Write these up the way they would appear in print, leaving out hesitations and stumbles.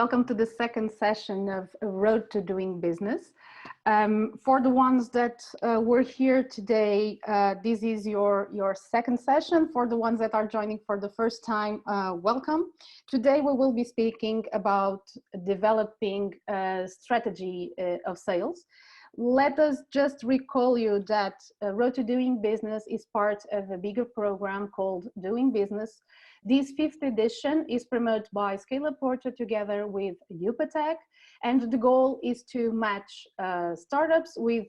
Welcome to the second session of Road to Doing Business. For the ones that were here today, this is your second session. For the ones that are joining for the first time, welcome. Today we will be speaking about developing a strategy of sales. Let us just recall you that Road to Doing Business is part of a bigger program called Doing Business. This fifth edition is promoted by Scale Up Porto together with Upatech, and the goal is to match startups with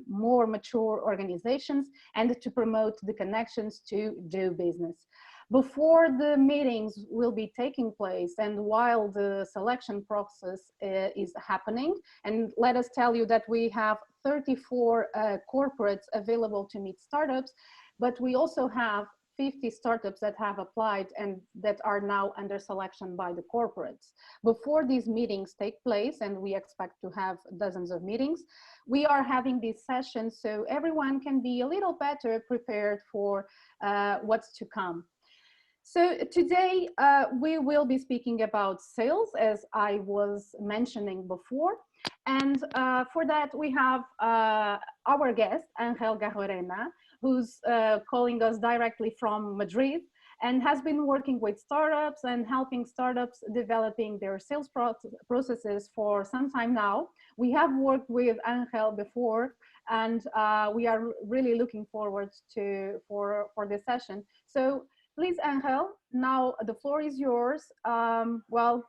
more mature organizations and to promote the connections to do business. Before the meetings will be taking place and while the selection process is happening, and let us tell you that we have 34 corporates available to meet startups, but we also have 50 startups that have applied and that are now under selection by the corporates. Before these meetings take place, and we expect to have dozens of meetings, we are having these sessions so everyone can be a little better prepared for what's to come. So today we will be speaking about sales, as I was mentioning before. And for that, we have our guest, Angel Garrorena, who's calling us directly from Madrid and has been working with startups and helping startups developing their sales processes for some time now. We have worked with Angel before, and we are really looking forward for this session. So please, Angel, now the floor is yours. Well,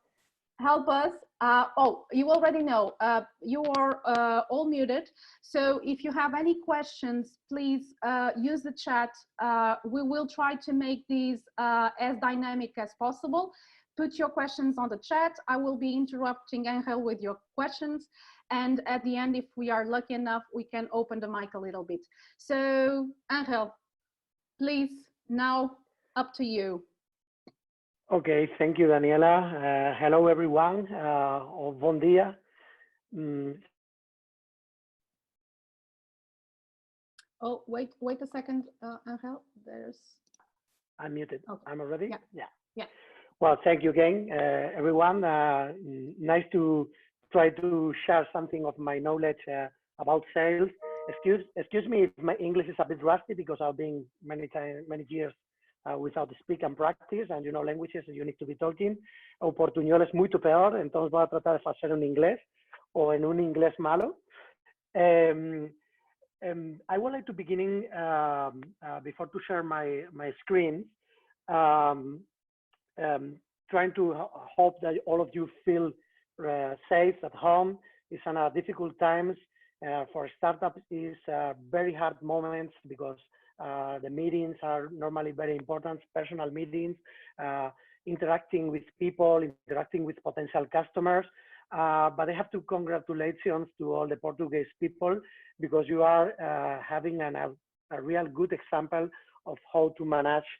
help us. Oh, you already know, you are all muted. So if you have any questions, please use the chat. We will try to make these as dynamic as possible. Put your questions on the chat. I will be interrupting Angel with your questions. And at the end, if we are lucky enough, we can open the mic a little bit. So Angel, please, now up to you. Okay, thank you, Daniela. Hello, everyone. Bon dia. Oh, wait a second, Angel. I'm muted. Okay. I'm already? Yeah. Well, thank you again, everyone. Nice to try to share something of my knowledge about sales. Excuse me if my English is a bit rusty because I've been many years without speak and practice, and you know languages you need to be talking. O portuñol es mucho peor, entonces voy a tratar de hacer en inglés o en un inglés malo. I would like to begin before to share my screen, trying to hope that all of you feel safe at home. It's in difficult times for startups. Is very hard moments because the meetings are normally very important, personal meetings, interacting with people, interacting with potential customers. But I have to congratulations to all the Portuguese people because you are having a real good example of how to manage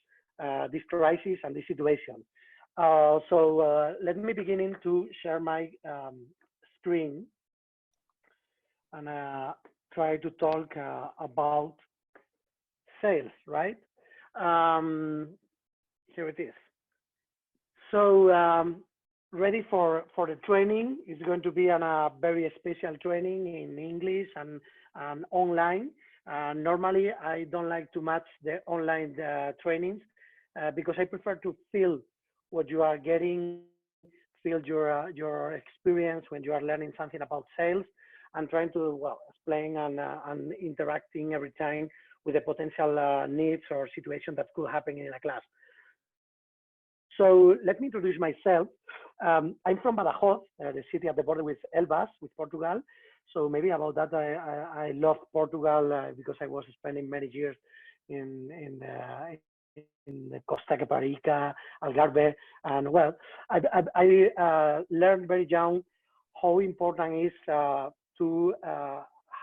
this crisis and this situation. So let me begin to share my screen and try to talk about sales, right? Here it is. So ready for the training. It's going to be a very special training in English and online. Normally, I don't like to match the online trainings because I prefer to feel what you are getting, feel your experience when you are learning something about sales, and trying to explain and interacting every time with the potential needs or situation that could happen in a class. So let me introduce myself. I'm from Badajoz, the city at the border with Elvas, with Portugal. So maybe about that, I love Portugal because I was spending many years in the Costa Caparica, Algarve, and well, I learned very young how important it is to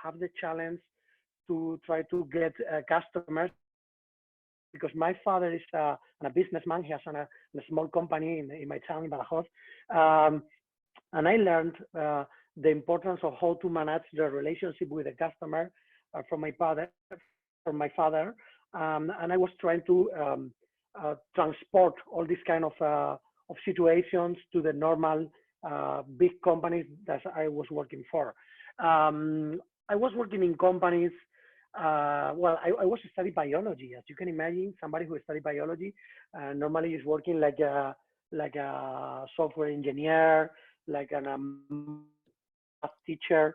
have the challenge to try to get customers, because my father is a businessman. He has a small company in my town in Badajoz, and I learned the importance of how to manage the relationship with the customer from my father, and I was trying to transport all these kind of situations to the normal big companies that I was working for. I was working in companies. Well, I was studying biology. As you can imagine, somebody who studied biology normally is working like a software engineer, like an math teacher,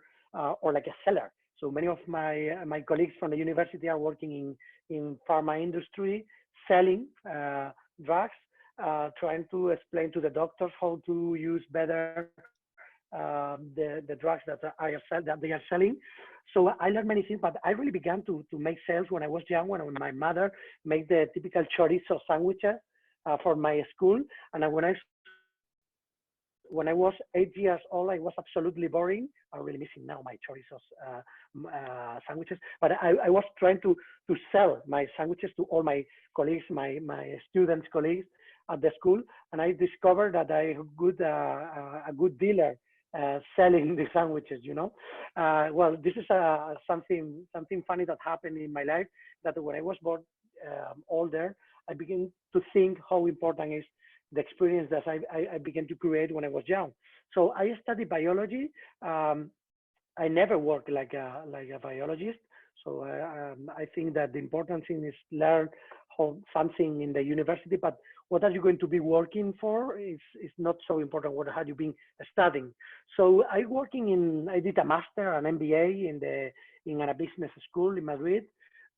or like a seller. So many of my colleagues from the university are working in pharma industry, selling drugs, trying to explain to the doctors how to use better the drugs that they are selling. So I learned many things, but I really began to make sales when I was young, when my mother made the typical chorizo sandwiches for my school. And when I was 8 years old, I was absolutely boring. I'm really missing now my chorizos sandwiches. But I was trying to sell my sandwiches to all my colleagues, my students' colleagues at the school. And I discovered that I good a good dealer selling the sandwiches. Well, this is something funny that happened in my life. That when I was born older, I began to think how important is the experience that I began to create when I was young. So I studied biology. I never worked like a biologist. So I think that the important thing is learn how something in the university, but what are you going to be working for is not so important. What have you been studying? So I did a master, an MBA in a business school in Madrid.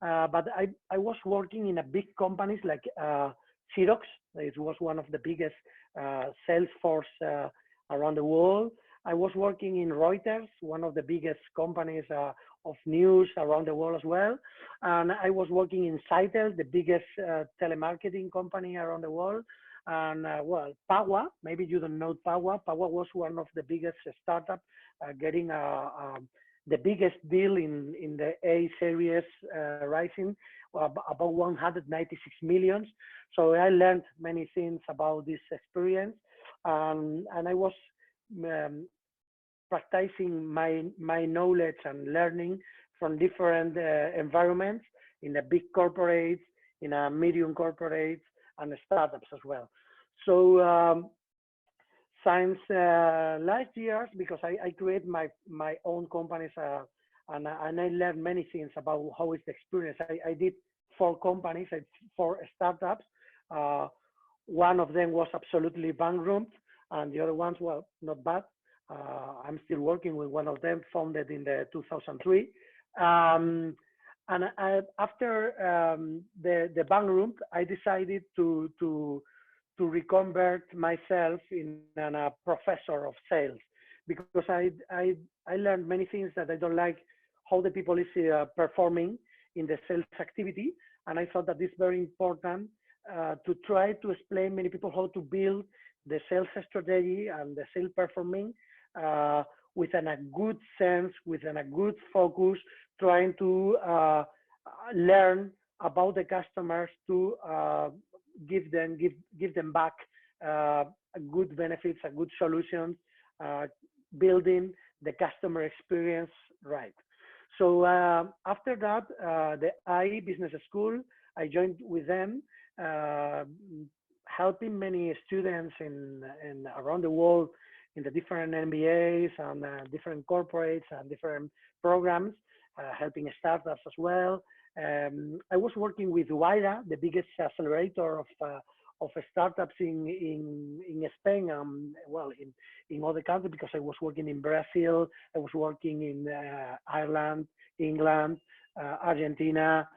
But I was working in a big companies like Xerox. It was one of the biggest sales force around the world. I was working in Reuters, one of the biggest companies of news around the world as well. And I was working in Citel, the biggest telemarketing company around the world. And well, Paua, maybe you don't know Paua. Paua was one of the biggest startups getting the biggest deal in the A series rising, about 196 million. So I learned many things about this experience, and I was practicing my knowledge and learning from different environments in the big corporates, in a medium corporates, and startups as well. So since last years, because I create my own companies and I learned many things about how is the experience. I did 4 companies, 4 startups. One of them was absolutely bankrupt, and the other ones, well, not bad. I'm still working with one of them, founded in the 2003. And after the bankrupt, I decided to reconvert myself in a professor of sales, because I learned many things that I don't like how the people is performing in the sales activity, and I thought that it's very important to try to explain many people how to build the sales strategy and the sales performing within a good sense, within a good focus, trying to learn about the customers to give them back good benefits, a good solutions, building the customer experience right. So after that, the IE Business School, I joined with them, helping many students in around the world in the different MBAs and different corporates and different programs, helping startups as well. I was working with WIDA, the biggest accelerator of startups in Spain, well, in other countries, because I was working in Brazil, I was working in Ireland, England, Argentina,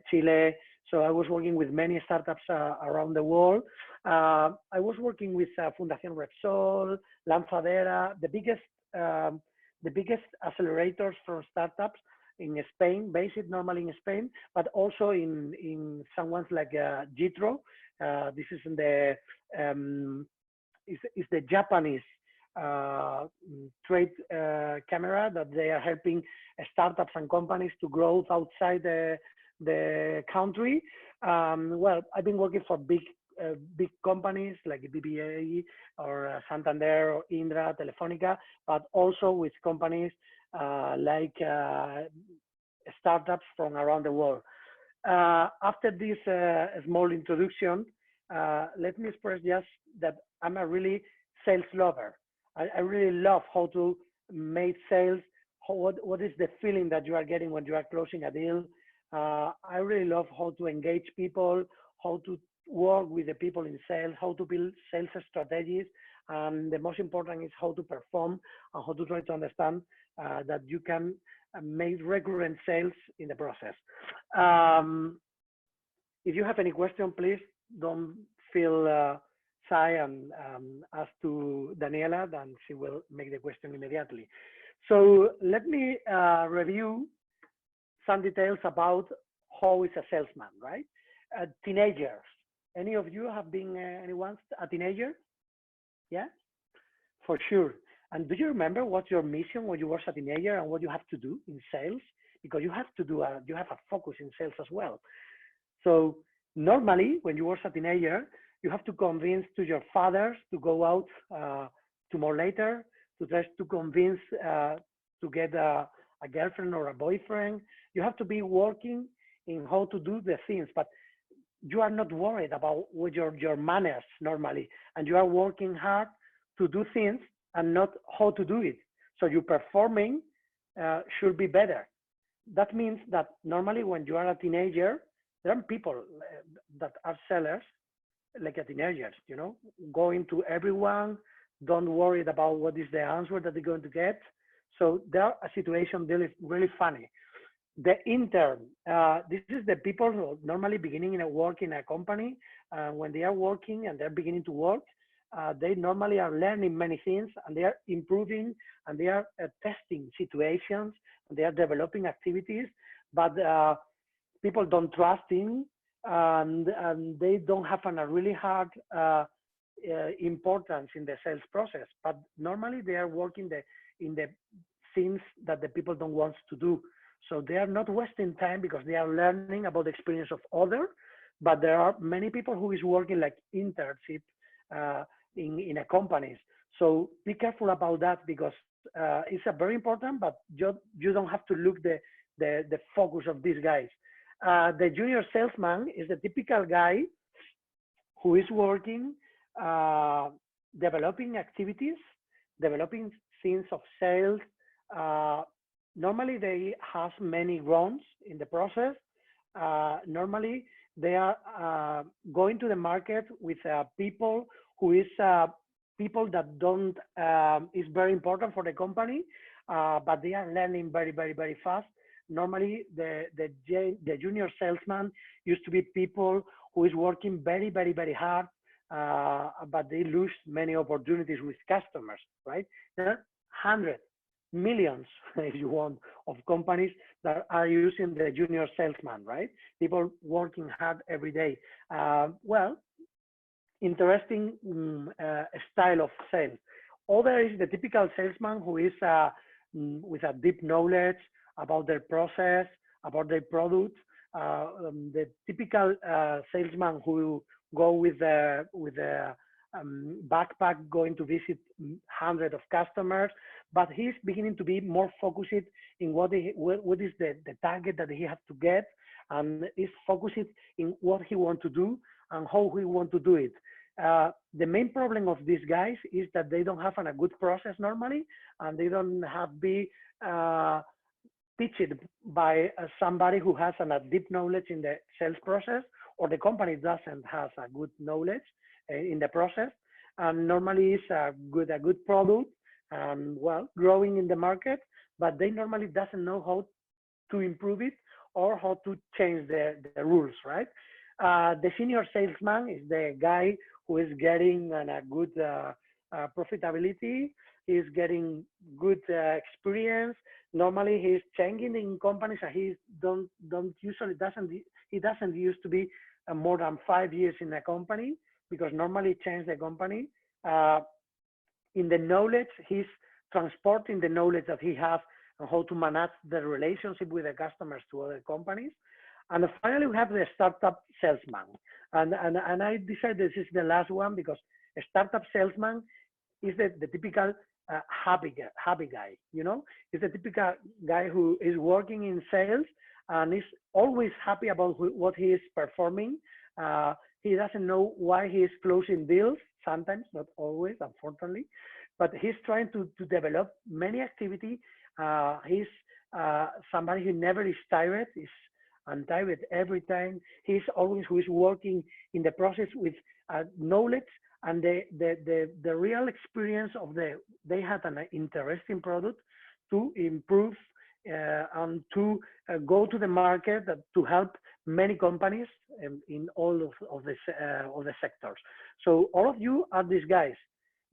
Chile. So I was working with many startups around the world. I was working with Fundación Repsol, Lanzadera, the biggest accelerators for startups in Spain, based normally in Spain, but also in some ones like Jitro. This is in the is the Japanese trade camera that they are helping startups and companies to grow outside the country. Well, I've been working for big companies like BBA or Santander or Indra, Telefonica, but also with companies like startups from around the world. After this small introduction, let me express just that I'm a really sales lover. I really love how to make sales. What is the feeling that you are getting when you are closing a deal? I really love how to engage people, how to work with the people in sales, how to build sales strategies, and the most important is how to perform and how to try to understand that you can make recurrent sales in the process. If you have any question, please don't feel shy and ask to Daniela, and she will make the question immediately. So let me review some details about how is a salesman, right? Teenagers. Any of you have been anyone a teenager? Yeah, for sure. And do you remember what's your mission when you were a teenager and what you have to do in sales? Because you have to do you have a focus in sales as well. So normally, when you were a teenager, you have to convince to your fathers to go out tomorrow later, to try to convince to get a girlfriend or a boyfriend. You have to be working in how to do the things, but you are not worried about with your manners normally, and you are working hard to do things and not how to do it. So your performing should be better. That means that normally when you are a teenager, there are people that are sellers like a teenagers, you know, going to everyone, don't worry about what is the answer that they're going to get. So there are a situation that is really funny. The intern, this is the people who normally beginning in a work in a company. When they are working and they're beginning to work, they normally are learning many things and they are improving and they are testing situations and they are developing activities, but people don't trust him and they don't have a really hard importance in the sales process. But normally they are working in the things that the people don't want to do. So they are not wasting time because they are learning about the experience of others. But there are many people who is working like internship in a companies. So be careful about that because it's a very important, but you don't have to look the focus of these guys. The junior salesman is the typical guy who is working, developing activities, developing things of sales. Normally they have many rounds in the process. Normally they are going to the market with people who is people that don't is very important for the company, but they are learning very, very, very fast. Normally the junior salesman used to be people who is working very, very, very hard, but they lose many opportunities with customers, right? There are hundreds, millions, if you want, of companies that are using the junior salesman, right? People working hard every day. Well, interesting style of sales. Other is the typical salesman who is with a deep knowledge about their process, about their product. The typical salesman who go with a backpack going to visit hundreds of customers, but he's beginning to be more focused in what is the target that he has to get, and is focused in what he wants to do and how he wants to do it. The main problem of these guys is that they don't have a good process normally, and they don't have be teached by somebody who has a deep knowledge in the sales process, or the company doesn't have a good knowledge in the process. And normally it's a good product and well growing in the market, but they normally doesn't know how to improve it or how to change the rules, right? The senior salesman is the guy who is getting a good profitability, he's getting good experience. Normally he's changing in companies and he doesn't used to be more than 5 years in a company, because normally change the company. In the knowledge, he's transporting the knowledge that he has on how to manage the relationship with the customers to other companies. And finally, we have the startup salesman. And I decided this is the last one because a startup salesman is the typical happy guy, you know? He's the typical guy who is working in sales and is always happy about what he is performing. He doesn't know why he is closing deals, sometimes, not always, unfortunately. but he's trying to develop many activity. He's somebody who never is tired, is untired every time. He's always who is working in the process with knowledge and the real experience of they had an interesting product to improve and to go to the market to help many companies in all of the sectors. So all of you are these guys,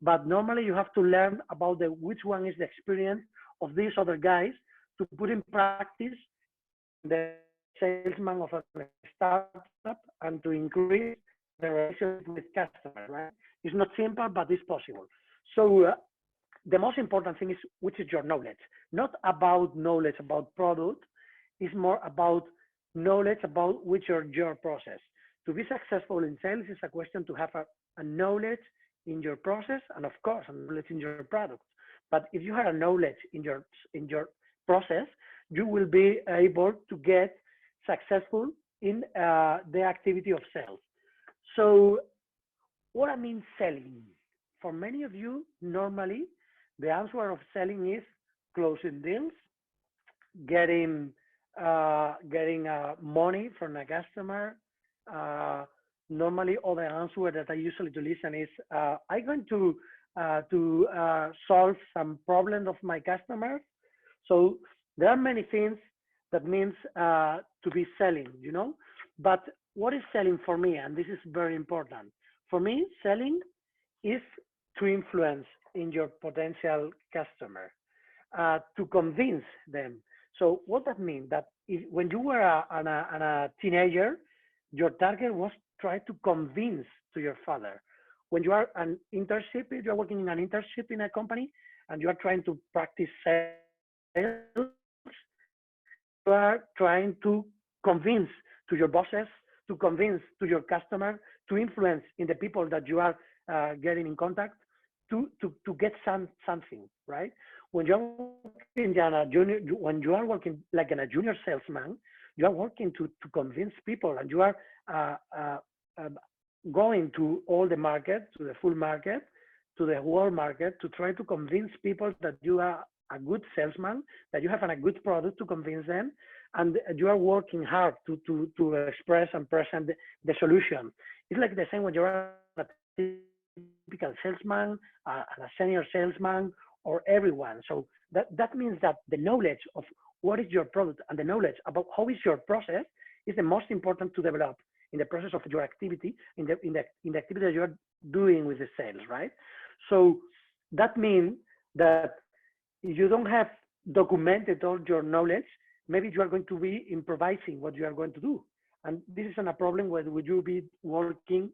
but normally you have to learn about which one is the experience of these other guys to put in practice the salesman of a startup and to increase the relationship with customers, right? It's not simple, but it's possible. So the most important thing is which is your knowledge, not about knowledge about product. It's more about knowledge about which are your process. To be successful in sales is a question to have a knowledge in your process and of course a knowledge in your product. But if you have a knowledge in your process, you will be able to get successful in the activity of sales. So what I mean selling, for many of you, normally the answer of selling is closing deals, getting money from a customer. Normally, all the answer that I usually to listen is, I'm going to solve some problems of my customers. So there are many things that means to be selling, you know. But what is selling for me? And this is very important. For me, selling is to influence in your potential customer, to convince them. So what that means that when you were a teenager, your target was try to convince to your father. When you are an internship, if you're working in an internship in a company and you are trying to practice sales, you are trying to convince to your bosses, to convince to your customer, to influence in the people that you are getting in contact to get something, right? When you are working like in a junior salesman, you are working to convince people, and you are going to all the market, to the full market, to the world market, to try to convince people that you are a good salesman, that you have a good product to convince them, and you are working hard to express and present the solution. It's like the same when you are a typical salesman, a senior salesman, or everyone. So that means that the knowledge of what is your product and the knowledge about how is your process is the most important to develop in the process of your activity, in the activity that you're doing with the sales, right? So that means that if you don't have documented all your knowledge, maybe you are going to be improvising what you are going to do. And this is not a problem where would you be working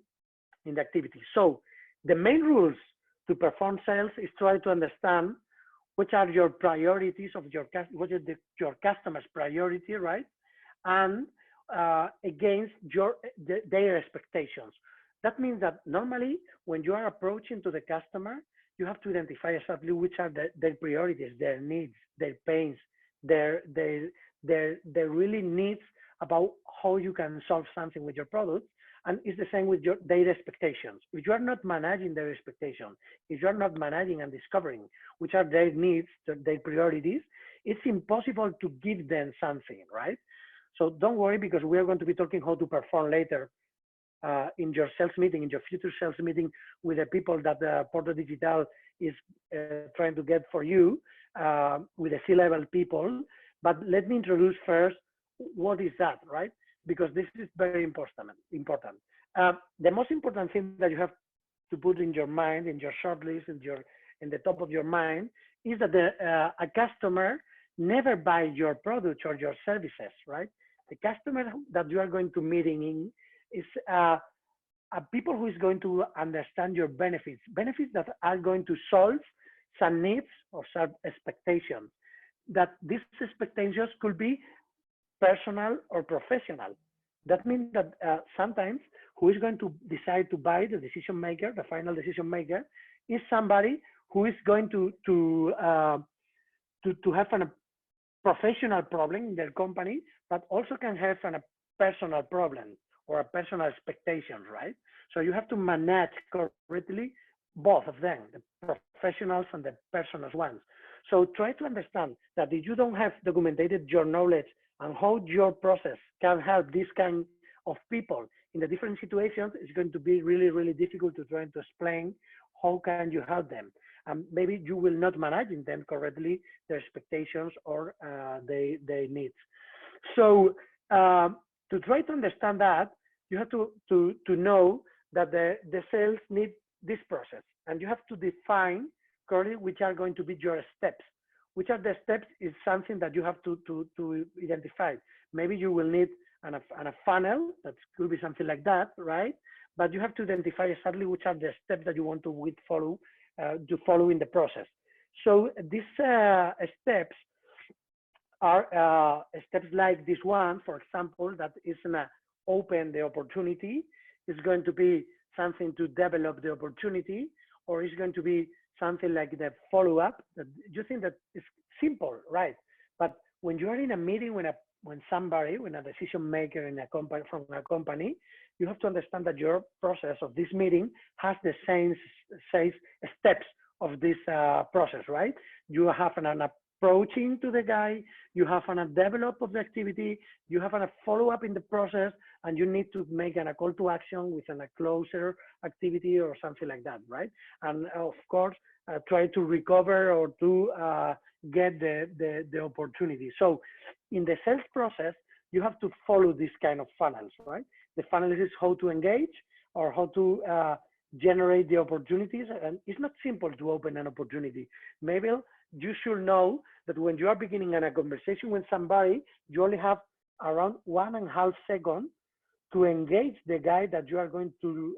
in the activity. So the main rules to perform sales is try to understand which are your priorities of what is your customer's priority, right? And against their expectations. That means that normally when you are approaching to the customer, you have to identify exactly which are their priorities, their needs, their pains, their really needs about how you can solve something with your product. And it's the same with their expectations. If you are not managing their expectations, if you are not managing and discovering which are their needs, their priorities, it's impossible to give them something, right? So don't worry, because we are going to be talking how to perform later in your sales meeting, in your future sales meeting with the people that Porto Digital is trying to get for you, with the C-level people. But let me introduce first what is that, right? Because this is very important. The most important thing that you have to put in your mind, in your shortlist, in the top of your mind, is that a customer never buys your products or your services, right? The customer that you are going to meeting in is a people who is going to understand your benefits that are going to solve some needs or some expectations. That these expectations could be personal or professional. That means that sometimes who is going to decide to buy, the decision maker, the final decision maker, is somebody who is going to have a professional problem in their company, but also can have a personal problem or a personal expectation, right? So you have to manage correctly both of them, the professionals and the personal ones. So try to understand that if you don't have documented your knowledge and how your process can help this kind of people in the different situations, it's going to be really, really difficult to try to explain how can you help them. Maybe you will not manage them correctly, their expectations or their needs. So to try to understand that, you have to know that the sales need this process, and you have to define clearly which are going to be your steps. Which are the steps is something that you have to identify. Maybe you will need a funnel, that could be something like that, right? But you have to identify exactly which are the steps that you want to follow in the process. So these steps are steps like this one, for example, that is gonna open the opportunity. It's going to be something to develop the opportunity, or it's going to be something like the follow-up. That you think that is simple, right? But when you are in a meeting, when a decision maker in a company from a company, you have to understand that your process of this meeting has the same steps of this process, right? You have an approaching to the guy, you have a develop of the activity, you have a follow-up in the process, and you need to make a call to action with a closer activity or something like that, right? And of course, try to recover or to get the opportunity. So in the sales process, you have to follow this kind of funnels, right? The funnel is how to engage or how to generate the opportunities. And it's not simple to open an opportunity. Maybe you should know that when you are beginning a conversation with somebody, you only have around 1.5 seconds to engage the guy that you are going to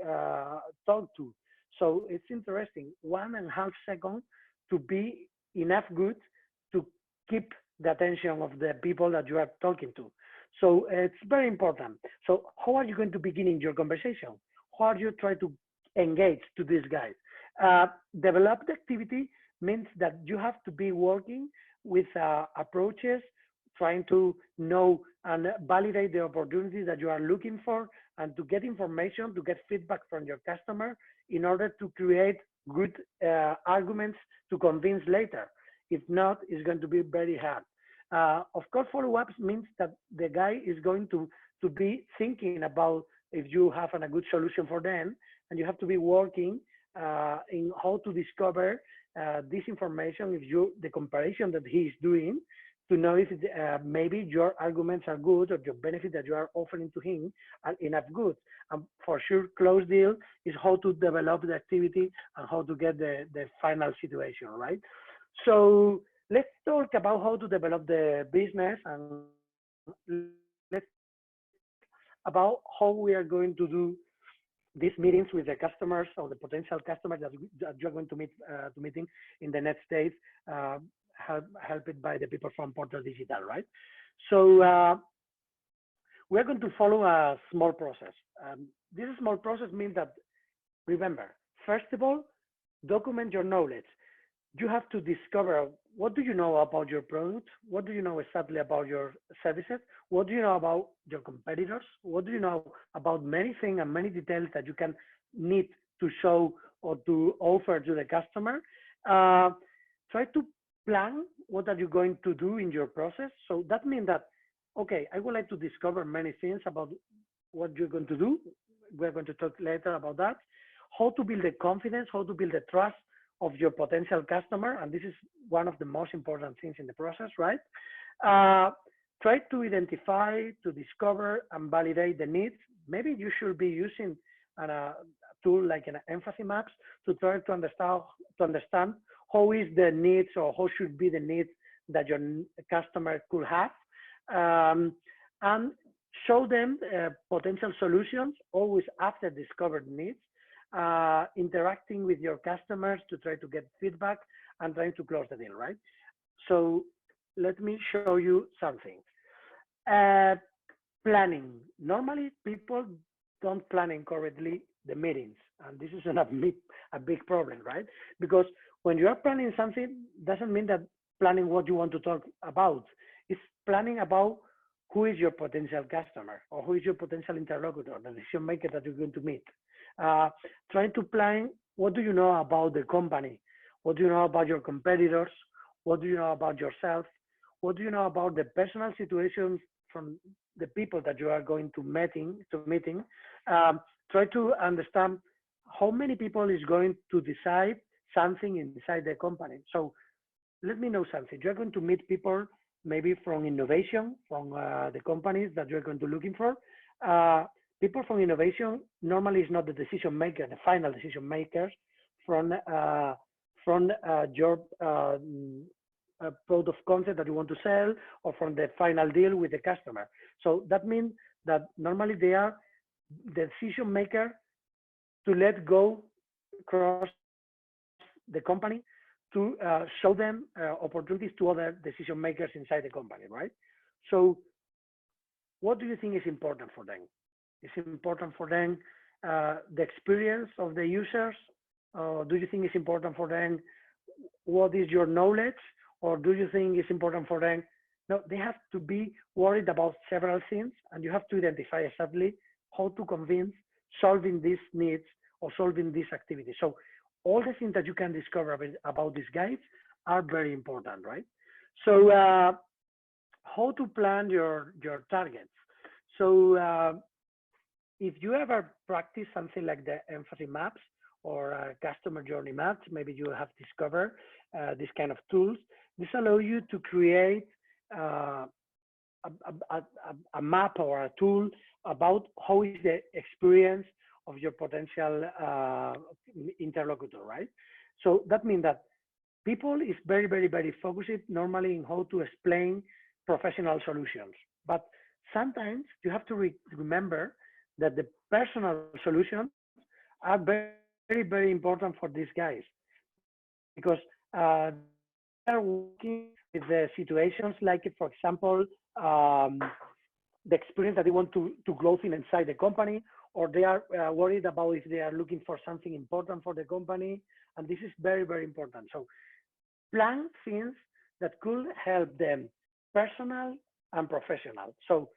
talk to. So it's interesting, 1.5 seconds to be enough good to keep the attention of the people that you are talking to. So it's very important. So how are you going to begin your conversation? How are you trying to engage to these guys? Develop the activity means that you have to be working with approaches, trying to know and validate the opportunities that you are looking for, and to get information, to get feedback from your customer in order to create good arguments to convince later. If not, it's going to be very hard. Of course, follow-ups means that the guy is going to be thinking about if you have a good solution for them, and you have to be working in how to discover this information, the comparison that he is doing, to know if maybe your arguments are good or your benefit that you are offering to him are enough good. And for sure, close deal is how to develop the activity and how to get the final situation, right? So let's talk about how to develop the business, and let's about how we are going to do these meetings with the customers or the potential customers that you're going to meeting in the next days, helped by the people from Portal Digital, right? So we're going to follow a small process. This small process means that, remember, first of all, document your knowledge. You have to discover what do you know about your product, what do you know exactly about your services, what do you know about your competitors, what do you know about many things and many details that you can need to show or to offer to the customer. Try to plan what are you going to do in your process. So that means that, okay, I would like to discover many things about what you're going to do. We're going to talk later about that. How to build the confidence, how to build the trust of your potential customer. And this is one of the most important things in the process, right? Try to identify, to discover and validate the needs. Maybe you should be using a tool like an empathy maps to try to understand how is the needs or how should be the needs that your customer could have, and show them potential solutions always after discovered needs, interacting with your customers to try to get feedback and trying to close the deal, right? So let me show you something. Planning. Normally people don't plan correctly the meetings, and this is a big problem, right? Because when you are planning something, doesn't mean that planning what you want to talk about. It's planning about who is your potential customer or who is your potential interlocutor, the decision maker that you're going to meet. Trying to plan what do you know about the company, What do you know about your competitors? What do you know about yourself? What do you know about the personal situations from the people that you are going to meeting? Try to understand how many people is going to decide something inside the company. So let me know something. You're going to meet people maybe from innovation, from the companies that you're going to looking for. People from innovation normally is not the decision maker, the final decision makers from your product of concept that you want to sell, or from the final deal with the customer. So that means that normally they are the decision maker to let go across the company to show them opportunities to other decision makers inside the company, right? So what do you think is important for them? Is it important for them the experience of the users? Do you think it's important for them what is your knowledge? Or do you think it's important for them? No, they have to be worried about several things, and you have to identify exactly how to convince solving these needs or solving these activities. So all the things that you can discover about these guys are very important, right? So how to plan your targets. So if you ever practice something like the empathy maps or customer journey maps, maybe you have discovered this kind of tools. This allows you to create a map or a tool about how is the experience of your potential interlocutor, right? So that means that people is very, very, very focused normally in how to explain professional solutions. But sometimes you have to remember that the personal solutions are very, very important for these guys, because they are working with the situations like, for example, the experience that they want to grow in inside the company, or they are worried about if they are looking for something important for the company. And this is very, very important. So plan things that could help them, personal and professional. So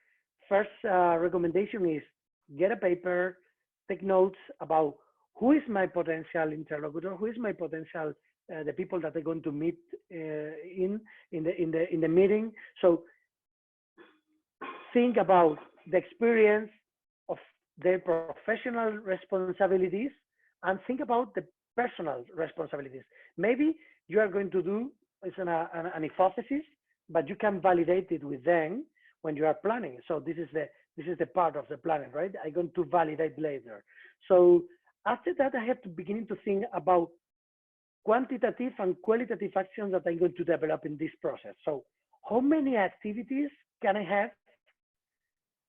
first recommendation is get a paper, take notes about who is my potential interlocutor, who is my potential, the people that are going to meet in the meeting. So think about the experience of their professional responsibilities and think about the personal responsibilities. Maybe you are going to do it's an hypothesis, but you can validate it with them when you are planning. So this is the part of the planning, right? I'm going to validate later. So after that, I have to begin to think about quantitative and qualitative actions that I'm going to develop in this process. So how many activities can I have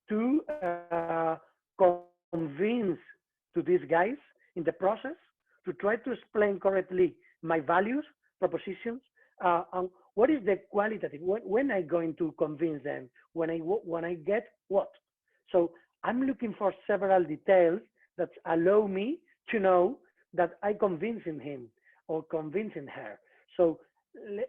to convince to these guys in the process to try to explain correctly my values, propositions, and what is the qualitative, when I'm going to convince them, when I get what. So I'm looking for several details that allow me to know that I'm convincing him or convincing her. So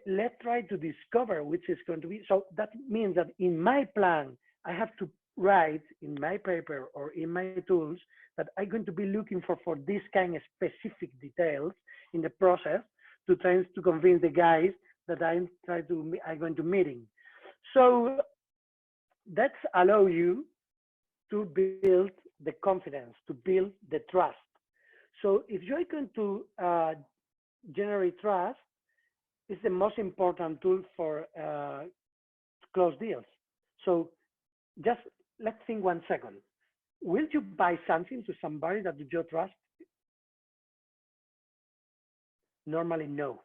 let's try to discover which is going to be. So that means that in my plan, I have to write in my paper or in my tools that I'm going to be looking for this kind of specific details in the process to try to convince the guys that I'm going to meeting. So that's allow you to build the confidence, to build the trust. So if you're going to generate trust, it's the most important tool for close deals. So just let's think 1 second. Will you buy something to somebody that you trust? Normally, no.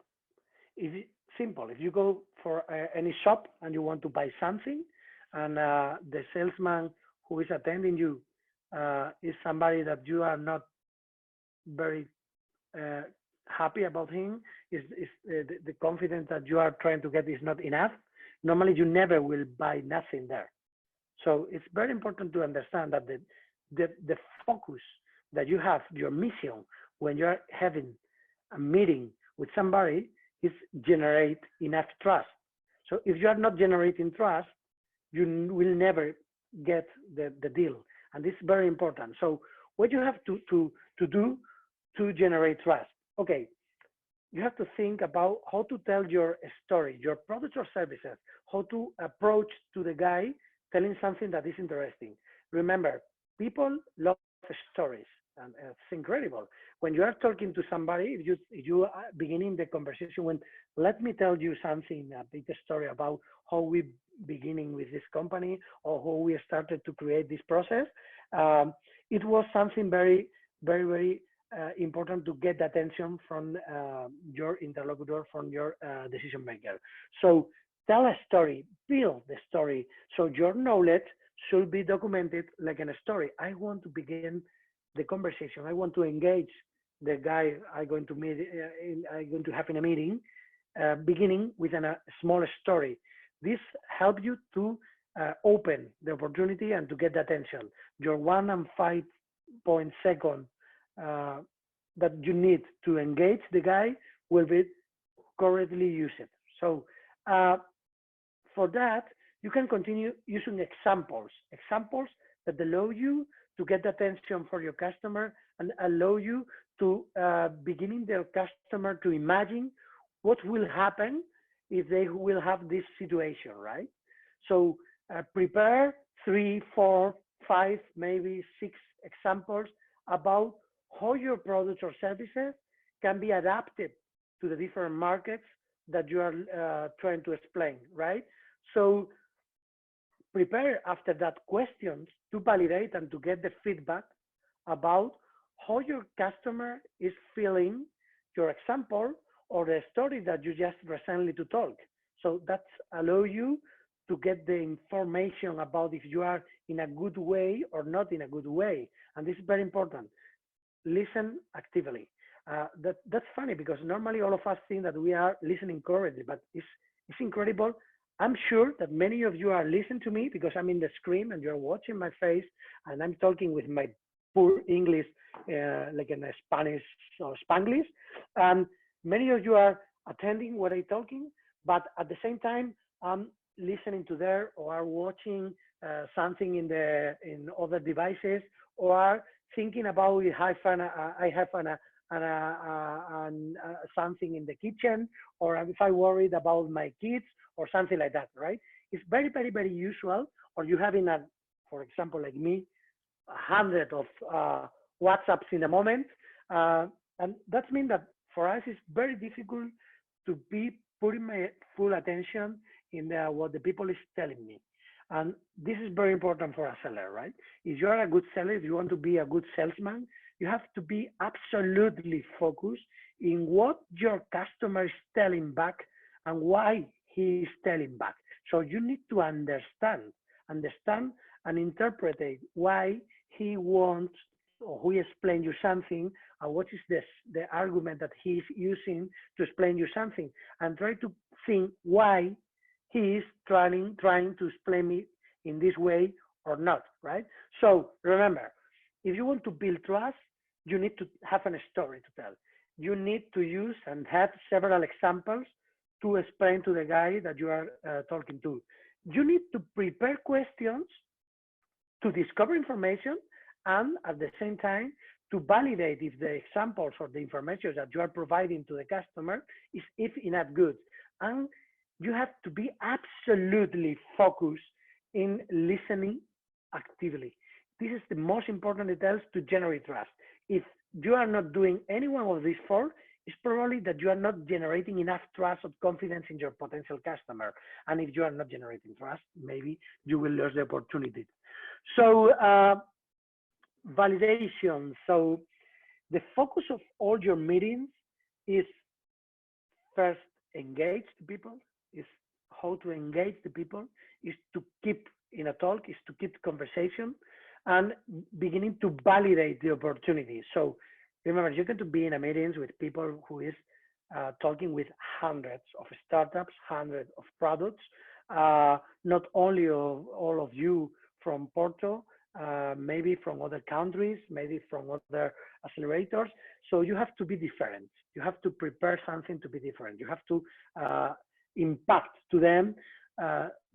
Simple. If you go for any shop and you want to buy something, and the salesman who is attending you is somebody that you are not very happy about him, the confidence that you are trying to get is not enough, normally you never will buy nothing there. So it's very important to understand that the focus that you have, your mission, when you're having a meeting with somebody, is generate enough trust. So if you are not generating trust, you will never get the deal. And this is very important. So what you have to do to generate trust. Okay, you have to think about how to tell your story, your products or services, how to approach to the guy telling something that is interesting. Remember, people love stories, and it's incredible. When you are talking to somebody, if you are beginning the conversation when, let me tell you something, a big story about how we beginning with this company or how we started to create this process. Um, it was something very, very, very important to get attention from your interlocutor, from your decision maker. So tell a story, build the story. So your knowledge should be documented like in a story. I want to begin the conversation. I want to engage the guy I'm going to meet, I'm going to have in a meeting, beginning with a small story. This helps you to open the opportunity and to get the attention. Your 1 and 5 point second uh, that you need to engage the guy will be correctly used. So uh, for that, you can continue using examples that allow you to get the attention for your customer and allow you to beginning their customer to imagine what will happen if they will have this situation, right? So prepare 3, 4, 5, maybe 6 examples about how your products or services can be adapted to the different markets that you are trying to explain, right? So prepare after that questions to validate and to get the feedback about how your customer is feeling your example or the story that you just recently to talk. So that's allow you to get the information about if you are in a good way or not in a good way. And this is very important. Listen actively. That's funny because normally all of us think that we are listening correctly, but it's incredible. I'm sure that many of you are listening to me because I'm in the screen and you're watching my face and I'm talking with my poor English, like in a Spanish or Spanglish. And many of you are attending what I'm talking, but at the same time, I'm listening to there or are watching something in other devices or are thinking about I have something in the kitchen, or if I worried about my kids or something like that, right? It's very, very, very usual. Or you having for example, like me, 100 of WhatsApps in a moment, and that means that for us it's very difficult to be putting my full attention in what the people is telling me. And this is very important for a seller, right? If you are a good seller, if you want to be a good salesman, you have to be absolutely focused in what your customer is telling back and why he is telling back. So you need to understand and interpret why he wants or he explain you something and what is the argument that he is using to explain you something, and try to think why he is trying to explain me in this way or not, right? So remember, if you want to build trust, you need to have a story to tell. You need to use and have several examples to explain to the guy that you are talking to. You need to prepare questions to discover information and at the same time to validate if the examples or the information that you are providing to the customer is if enough good. And you have to be absolutely focused in listening actively. This is the most important details to generate trust. If you are not doing any one of these four, it's probably that you are not generating enough trust or confidence in your potential customer. And if you are not generating trust, maybe you will lose the opportunity. So validation. So the focus of all your meetings is first engage the people, is how to engage the people, is to keep in a talk, is to keep conversation and beginning to validate the opportunity. So remember, you get to be in a meetings with people who is talking with hundreds of startups, hundreds of products, not only of all of you from Porto, maybe from other countries, maybe from other accelerators. So you have to be different. You have to prepare something to be different. You have to impact to them,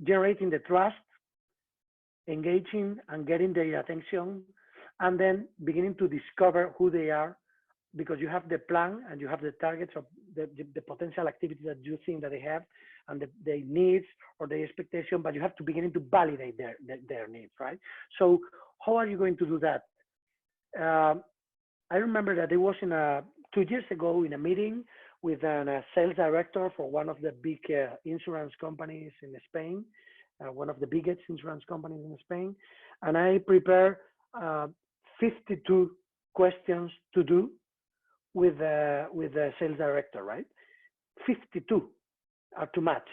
generating the trust, engaging and getting their attention, and then beginning to discover who they are because you have the plan and you have the targets of the potential activities that you think that they have and their needs or their expectation, but you have to begin to validate their needs, right? So how are you going to do that? I remember that it was 2 years ago in a meeting with a sales director for one of the big insurance companies in Spain, one of the biggest insurance companies in Spain, and I prepared 52 questions to do with the sales director, right? 52 are too much.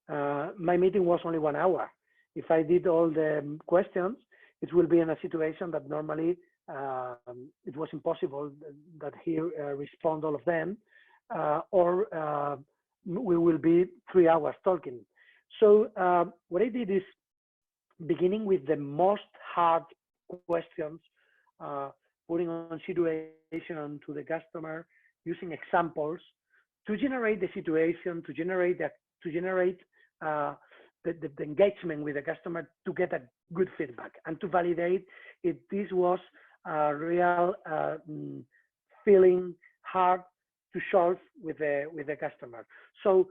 My meeting was only 1 hour. If I did all the questions, it will be in a situation that normally it was impossible that he respond all of them, or we will be 3 hours talking. So what I did is beginning with the most hard questions, putting on situation to the customer, using examples to generate the situation, to generate the engagement with the customer, to get a good feedback and to validate if this was a real feeling hard to solve with the customer. So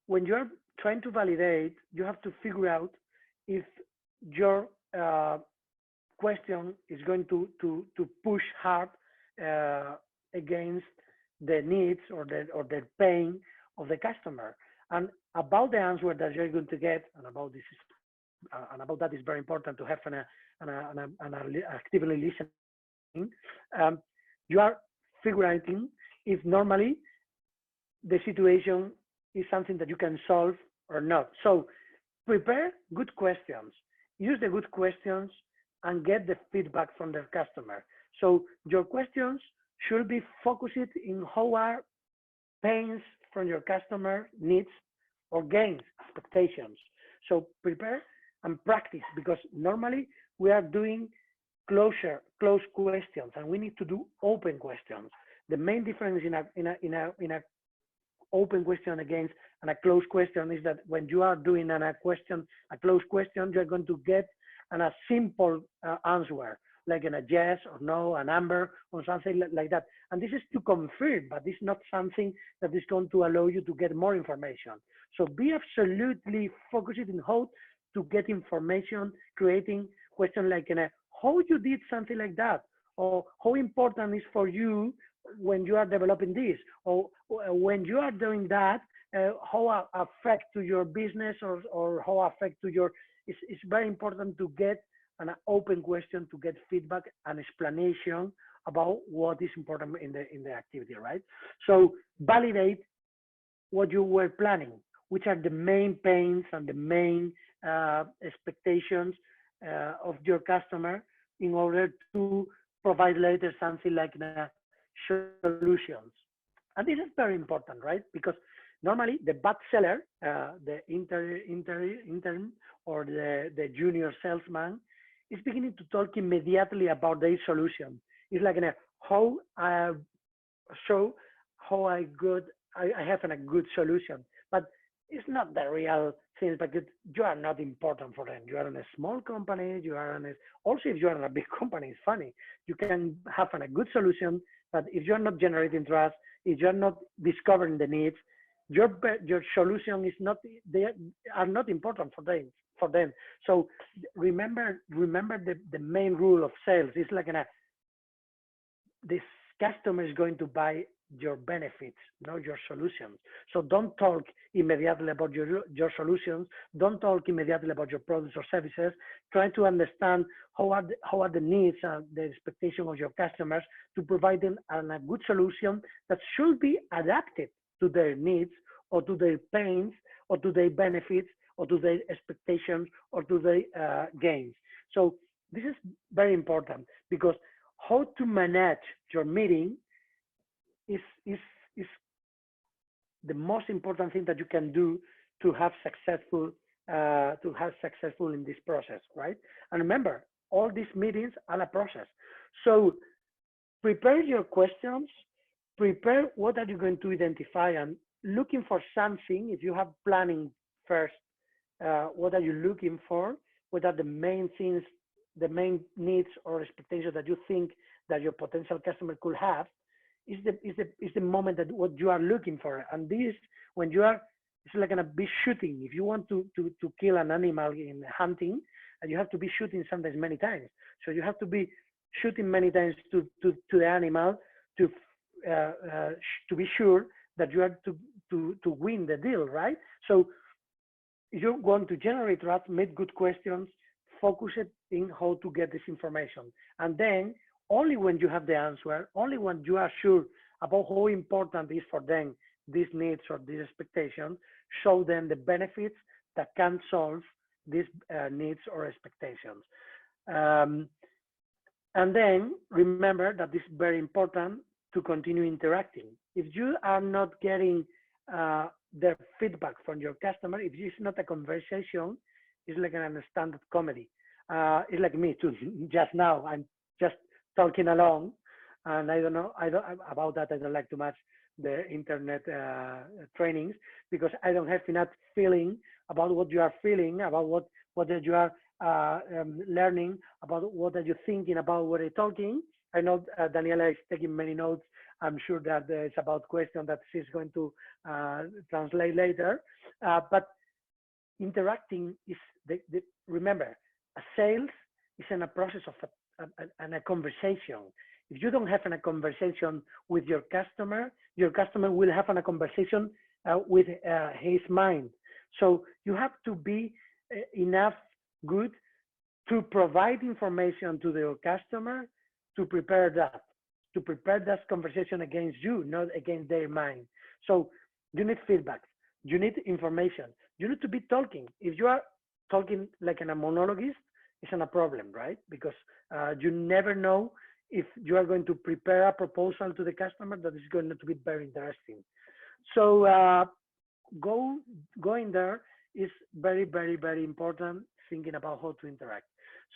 when you're trying to validate, you have to figure out if your question is going to push hard against the needs or the pain of the customer. And about the answer that you're going to get, and about that is very important to have an actively listening. You are figuring if normally the situation is something that you can solve or not. So prepare good questions, use the good questions, and get the feedback from the customer. So your questions should be focused in how are pains from your customer needs or gains, expectations. So prepare and practice, because normally we are doing closed questions and we need to do open questions. The main difference in a open question against and a closed question is that when you are doing a closed question, you're going to get a simple answer, like in a yes or no, a number or something like that. And this is to confirm, but it's not something that is going to allow you to get more information. So be absolutely focused in how to get information, creating questions like how you did something like that, or how important is for you when you are developing this, or when you are doing that, how affect to your business or how affect to your, it's very important to get an open question, to get feedback and explanation about what is important in the activity, right? So validate what you were planning, which are the main pains and the main expectations of your customer, in order to provide later something like solutions. And this is very important, right? Because normally the bad seller, the intern or the junior salesman, is beginning to talk immediately about their solution. It's like how I show how I have a good solution, but it's not the real thing, because you are not important for them. You are in a small company, also if you are in a big company, it's funny. You can have a good solution, but if you're not generating trust, if you're not discovering the needs, your solution is not, they are not important for them. So remember the main rule of sales is like this customer is going to buy your benefits, not your solutions. So don't talk immediately about your solutions. Don't talk immediately about your products or services. Try to understand how are the needs and the expectations of your customers, to provide them a good solution that should be adapted to their needs or to their pains or to their benefits or to their expectations or to their gains. So this is very important, because how to manage your meeting is the most important thing that you can do to have successful in this process, right? And remember, all these meetings are a process. So prepare your questions, prepare what are you going to identify, and looking for something. If you have planning first, what are you looking for? What are the main things, the main needs or expectations that you think that your potential customer could have? is the moment that what you are looking for. And this, when you are, it's like gonna be shooting. If you want to kill an animal in hunting, and you have to be shooting sometimes many times. So you have to be shooting many times to the animal to be sure that you are to win the deal, right? So you're going to generate trust, make good questions, focus it in how to get this information. And then only when you have the answer, only when you are sure about how important it is for them, these needs or these expectations, show them the benefits that can solve these needs or expectations. And then remember that it's very important to continue interacting. If you are not getting the feedback from your customer, if it's not a conversation, it's like an standard comedy. It's like me too. Just now, I'm just talking along, and I don't know. I don't about that. I don't like too much the internet trainings because I don't have enough feeling about what you are feeling, about what you are learning, about what are you thinking about what you're talking. I know Daniela is taking many notes. I'm sure that it's about question that she's going to translate later. But interacting is remember, a sales is in a process of a conversation. If you don't have a conversation with your customer will have a conversation with his mind. So you have to be enough good to provide information to your customer to prepare that conversation against you, not against their mind. So you need feedback, you need information, you need to be talking. If you are talking like a monologuist, it's not a problem, right? Because you never know if you are going to prepare a proposal to the customer that is going to be very interesting. So going there is very, very, very important, thinking about how to interact.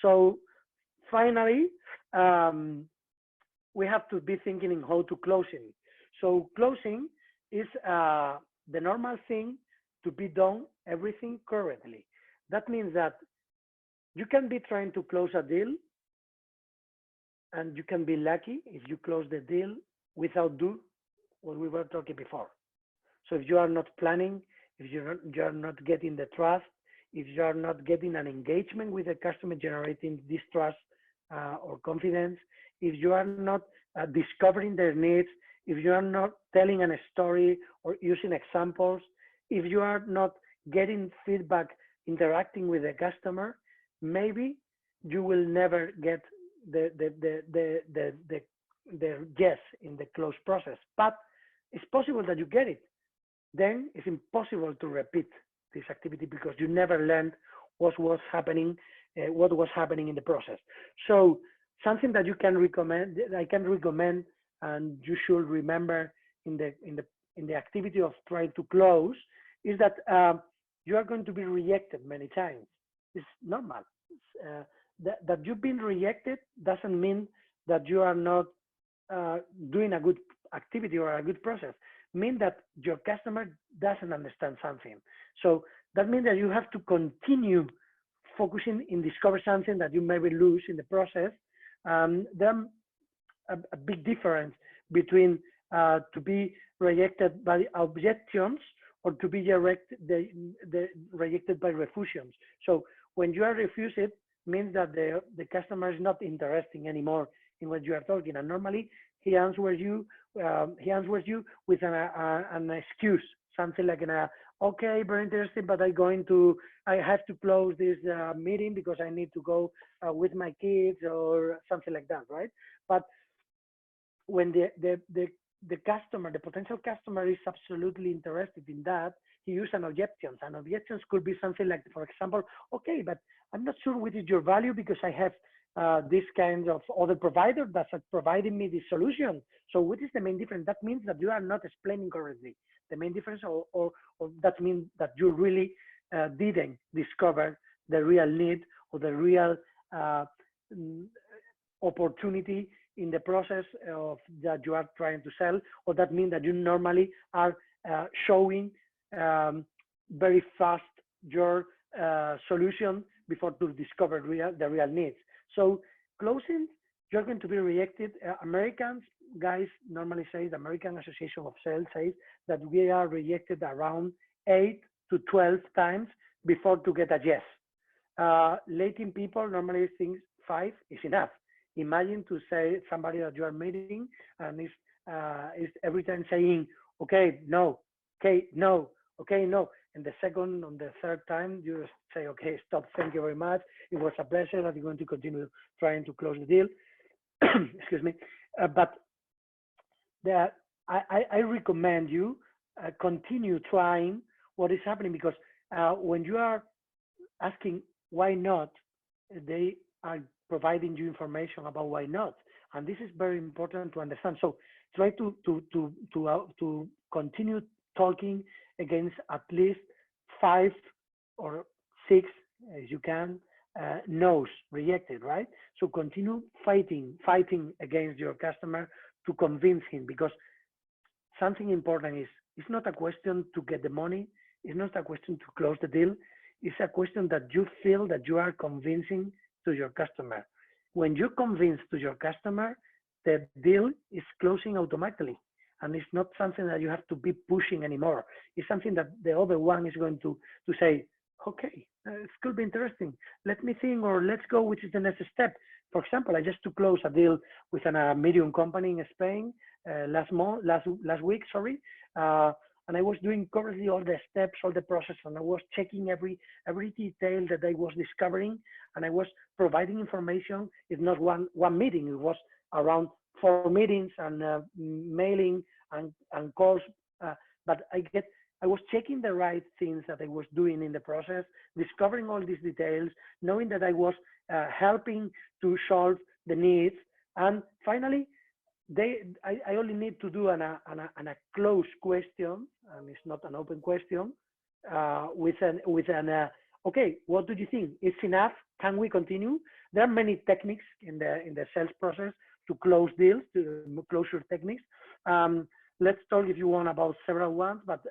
So finally, we have to be thinking in how to closing. So closing is the normal thing to be done everything correctly. That means that you can be trying to close a deal and you can be lucky if you close the deal without do what we were talking before. So if you are not planning, if you are not getting the trust, if you are not getting an engagement with the customer, generating this trust or confidence, if you are not discovering their needs, if you are not telling a story or using examples, if you are not getting feedback, interacting with the customer, maybe you will never get the yes in the close process. But it's possible that you get it. Then it's impossible to repeat this activity because you never learned what was happening in the process. So something that you can recommend, I can recommend, and you should remember in the activity of trying to close, is that you are going to be rejected many times. It's normal. That you've been rejected doesn't mean that you are not doing a good activity or a good process. Mean that your customer doesn't understand something. So that means that you have to continue focusing in discover something that you maybe lose in the process. There's a big difference between to be rejected by objections or to be rejected by refusions. So when you are refused, it means that the customer is not interested anymore in what you are talking. And normally he answers you with an excuse, something like okay, very interesting, but I have to close this meeting because I need to go with my kids or something like that, right? But when the customer, the potential customer is absolutely interested in that, he uses an objection. And objections could be something like, for example, okay, but I'm not sure what is your value because I have this kind of other provider that's providing me this solution. So what is the main difference? That means that you are not explaining correctly the main difference, or that means that you really didn't discover the real need or the real opportunity in the process of that you are trying to sell, or that means that you normally are showing very fast your solution before to discover the real needs. So closing, you're going to be rejected. Americans guys normally say, the American Association of Sales says that we are rejected around 8 to 12 times before to get a yes. Latin people normally think 5 is enough. Imagine to say somebody that you are meeting and is every time saying, okay, no, okay, no, okay, no. And the second, on the third time, you say, okay, stop, thank you very much. It was a pleasure. Are you going to continue trying to close the deal? Excuse me. But I recommend you continue trying what is happening, because when you are asking why not, they are providing you information about why not, and this is very important to understand. So try to continue talking against at least 5 or 6, as you can, no's, rejected, right? So continue fighting against your customer to convince him, because something important is, it's not a question to get the money, it's not a question to close the deal, it's a question that you feel that you are convincing to your customer. When you convince to your customer, the deal is closing automatically, and it's not something that you have to be pushing anymore. It's something that the other one is going to say, okay, it could be interesting. Let me think, or let's go, which is the next step. For example, I just to close a deal with a medium company in Spain last week, sorry. And I was doing currently all the steps, all the process, and I was checking every detail that I was discovering, and I was providing information. It's not one meeting, it was around 4 meetings and mailing and calls. But I was checking the right things that I was doing in the process, discovering all these details, knowing that I was helping to solve the needs. And finally, I only need to do a closed question, and it's not an open question, okay, what do you think? It's enough? Can we continue? There are many techniques in the sales process to close deals, to closure techniques. Let's talk, if you want, about several ones, but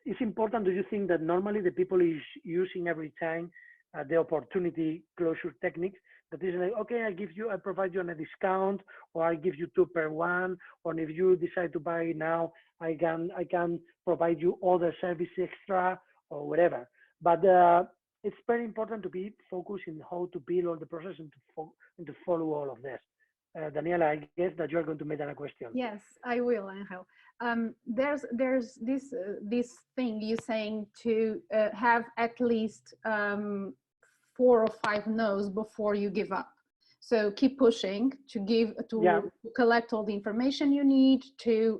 it's important. Do you think that normally the people is using every time the opportunity closure techniques? That is like, okay, I provide you a discount, or I give you 2 per 1, or if you decide to buy now, I can provide you other service extra or whatever. But it's very important to be focused in how to build all the process and to follow all of this. Daniela, I guess that you are going to make that a question. Yes, I will, Angel. There's this thing you saying to have at least 4 or 5 no's before you give up. So keep pushing to collect all the information you need to,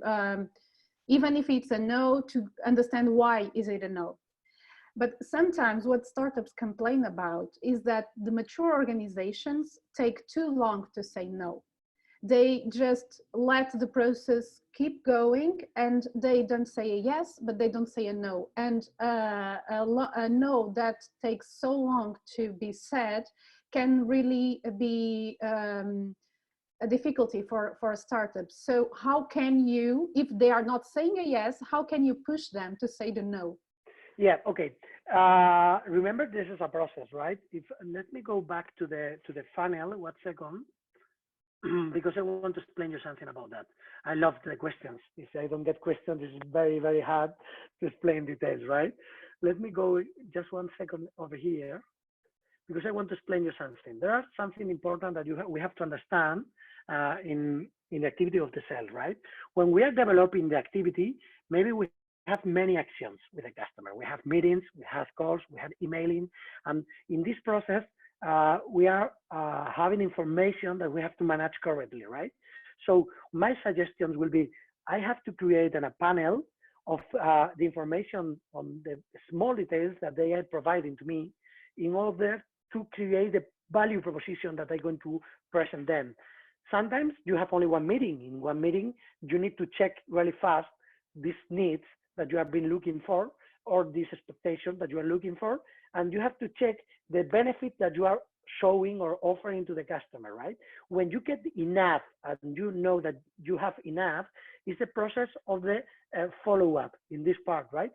even if it's a no, to understand why is it a no. But sometimes what startups complain about is that the mature organizations take too long to say no. They just let the process keep going, and they don't say a yes, but they don't say a no. And a no that takes so long to be said can really be a difficulty for a startup. So how can you, if they are not saying a yes, how can you push them to say the no? Yeah, okay. Remember, this is a process, right? Let me go back to the funnel 1 second. Because I want to explain you something about that. I love the questions. If I don't get questions, it's very, very hard to explain details, right? Let me go just 1 second over here, because I want to explain you something. There are something important that we have to understand in the activity of the sales, right? When we are developing the activity, maybe we have many actions with the customer. We have meetings, we have calls, we have emailing, and in this process, we are having information that we have to manage correctly, right? So my suggestions will be, I have to create a panel of the information on the small details that they are providing to me in order to create a value proposition that I'm going to present them. Sometimes you have only 1 meeting. In 1 meeting, you need to check really fast these needs that you have been looking for, or this expectation that you are looking for, and you have to check the benefit that you are showing or offering to the customer, right? When you get enough and you know that you have enough, is the process of the follow-up in this part, right?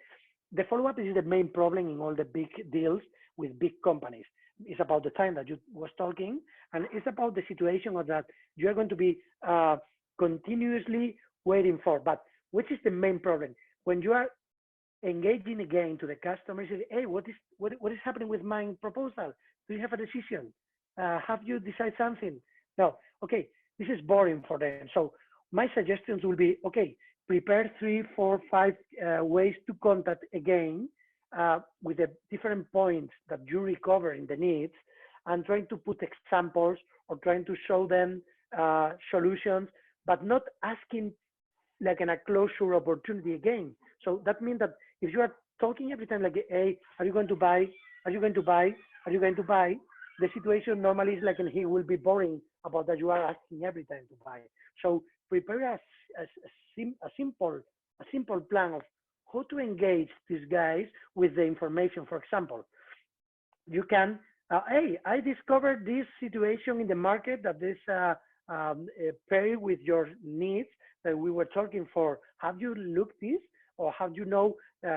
The follow-up is the main problem in all the big deals with big companies. is about the time that you was talking, and it's about the situation of that you are going to be continuously waiting for. But which is the main problem? When you are engaging again to the customer, say, hey, what is happening with my proposal? Do you have a decision? Have you decided something? No. Okay, this is boring for them. So my suggestions will be, okay, prepare 3, 4, 5 ways to contact again with the different points that you recover in the needs, and trying to put examples or trying to show them solutions, but not asking like in a closure opportunity again. So that means that if you are talking every time like, hey, are you going to buy? Are you going to buy? Are you going to buy? The situation normally is like, and he will be boring about that you are asking every time to buy. So prepare a simple plan of how to engage these guys with the information. For example, you can, hey, I discovered this situation in the market that is paired with your needs that we were talking for. Have you looked this, or have you know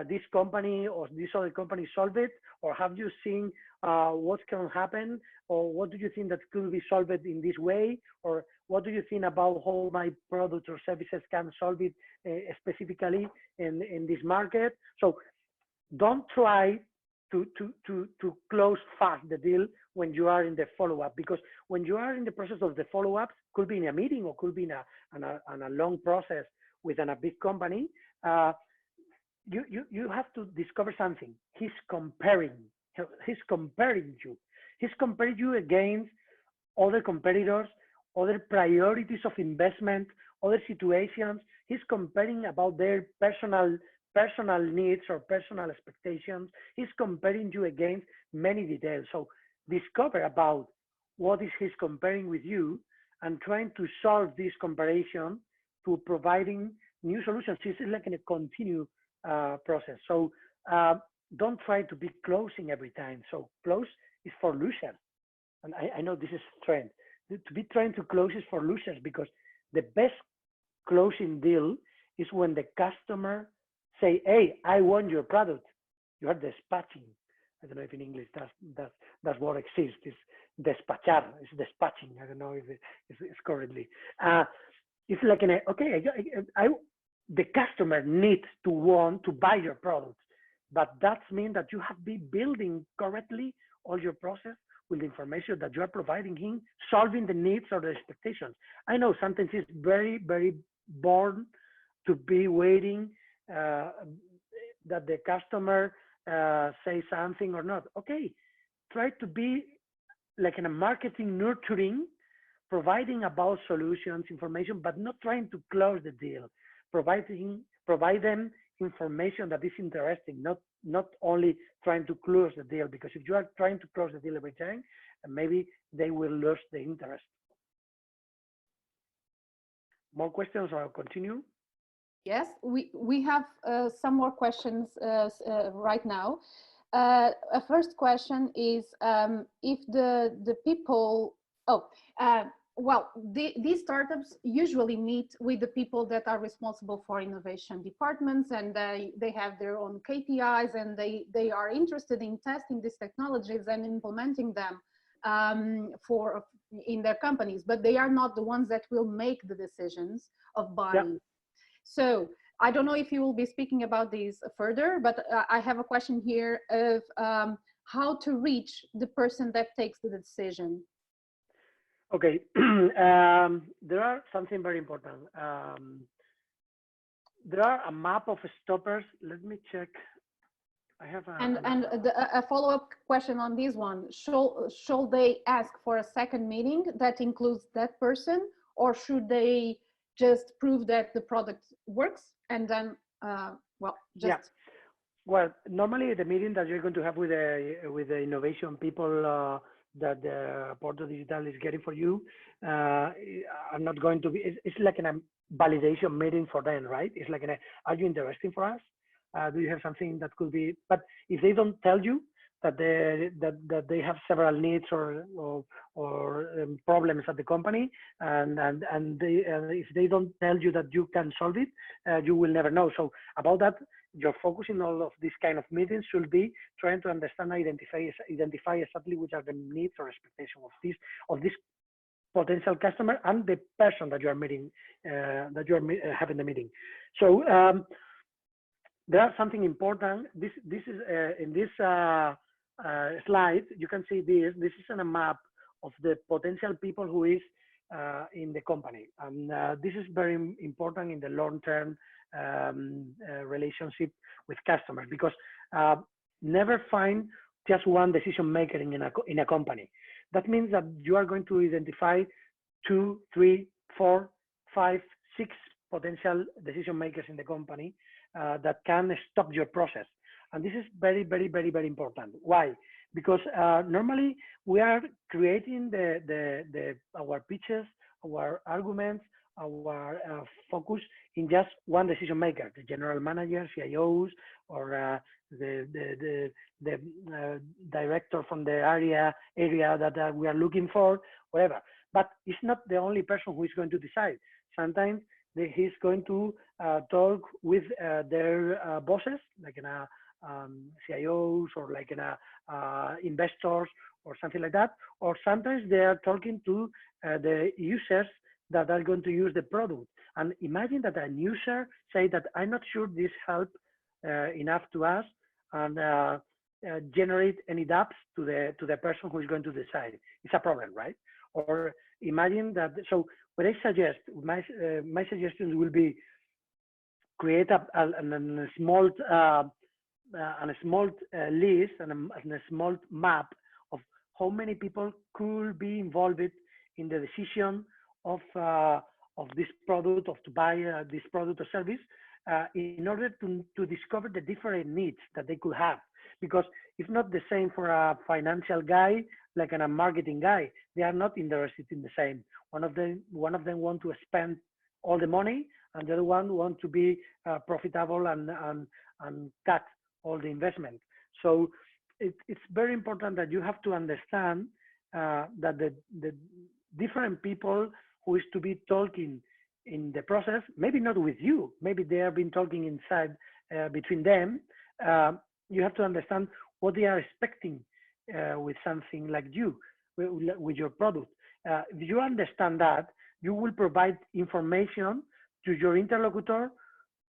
this company or this other company solve it, or have you seen what can happen, or what do you think that could be solved in this way, or what do you think about how my products or services can solve it specifically in this market? So don't try to close fast the deal when you are in the follow-up, because when you are in the process of the follow-up, could be in a meeting or could be in a long process within a big company, you have to discover something. He's comparing you. He's comparing you against other competitors, other priorities of investment, other situations. He's comparing about their personal needs or personal expectations. He's comparing you against many details. So discover about what is he's comparing with you and trying to solve this comparison to providing new solutions. It's like in a continued process. So don't try to be closing every time. So close is for losers. And I know this is a trend. To be trying to close is for losers, because the best closing deal is when the customer say, hey, I want your product. You are dispatching. I don't know if in English that word exists. It's despachar. It's dispatching. I don't know if it's correctly. It's like the customer needs to want to buy your product, but that means that you have been building correctly all your process with the information that you are providing him, solving the needs or the expectations. I know sometimes it's very, very bored to be waiting that the customer say something or not. Okay, try to be like in a marketing nurturing, providing about solutions, information, but not trying to close the deal. Provide them information that is interesting, not only trying to close the deal, because if you are trying to close the deal every time, maybe they will lose the interest. More questions, or I'll continue? Yes, we have some more questions right now. A first question is if the people, these startups usually meet with the people that are responsible for innovation departments, and they have their own KPIs, and they are interested in testing these technologies and implementing them in their companies, but they are not the ones that will make the decisions of buying. Yeah. So I don't know if you will be speaking about these further, but I have a question here of how to reach the person that takes the decision. Okay, there are something very important. There are a map of stoppers. Let me check. I have a follow-up question on this one. Should they ask for a second meeting that includes that person, or should they just prove that the product works and then Well, normally the meeting that you're going to have with the innovation people that Porto Digital is getting for you are not going to be, it's like a validation meeting for them, right? It's like are you interested for us? Do you have something that could be, but if they don't tell you, that they have several needs or problems at the company, and if they don't tell you that you can solve it, you will never know. So about that, your focus in all of these kind of meetings should be trying to understand, identify exactly which are the needs or expectations of this potential customer and the person that you are meeting, having the meeting. So there are something important. This is in this slide. You can see this. This is a map of the potential people who is in the company, and this is very important in the long-term relationship with customers, because never find just one decision maker in a company. That means that you are going to identify 2, 3, 4, 5, 6 potential decision makers in the company that can stop your process. And this is very, very, very, very important. Why? Because normally we are creating our pitches, our arguments, our focus in just one decision maker, the general manager, CIOs, or the director from the area that we are looking for, whatever. But it's not the only person who is going to decide. Sometimes he's going to talk with their bosses, like in a CIOs, or like in a investors or something like that. Or sometimes they are talking to the users that are going to use the product. And imagine that a user say that I'm not sure this help enough to us, and generate any doubts to the person who is going to decide. It's a problem, right? Or imagine that. So what I suggest, my suggestions will be create a small list and a small map of how many people could be involved in the decision of this product, of to buy this product or service, in order to discover the different needs that they could have. Because it's not the same for a financial guy like a marketing guy. They are not interested in the same. One of them want to spend all the money, and the other one want to be profitable and cut all the investment. So it's very important that you have to understand that the different people who is to be talking in the process, maybe not with you, maybe they have been talking inside between them. You have to understand what they are expecting with something like you, with your product. If you understand that, you will provide information to your interlocutor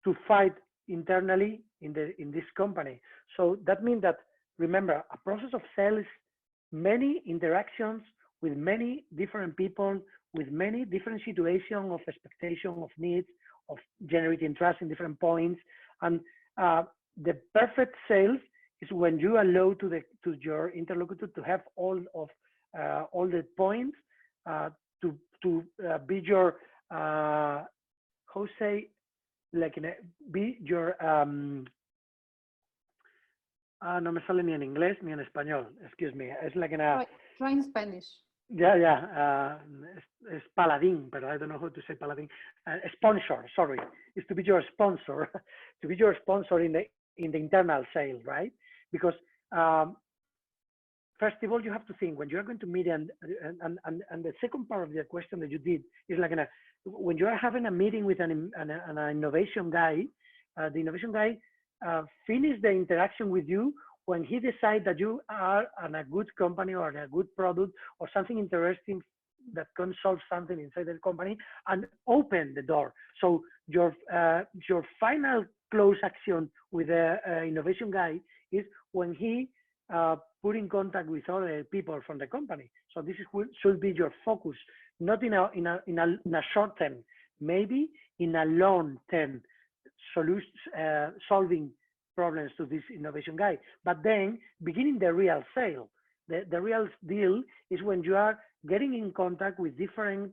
to fight internally in this company. So that means that, remember, a process of sales, many interactions with many different people, with many different situations of expectation, of needs, of generating trust in different points. And the perfect sales is when you allow to your interlocutor to have all the points to be your how say, like be your no me sale ni en inglés ni en español, excuse me. Es like try in Spanish. Yeah, it's paladin, but I don't know how to say paladin. Sponsor, sorry, is to be your sponsor, to be your sponsor in the internal sales, right? Because first of all, you have to think when you are going to meet, and the second part of the question that you did is like when you are having a meeting with an innovation guy, the innovation guy finish the interaction with you when he decides that you are in a good company or in a good product or something interesting that can solve something inside the company, and open the door. So your final close action with the innovation guy is when he put in contact with other people from the company. So this should be your focus, not in a short term, maybe in a long term solution, solving problems to this innovation guy. But then beginning the real sale, the real deal is when you are getting in contact with different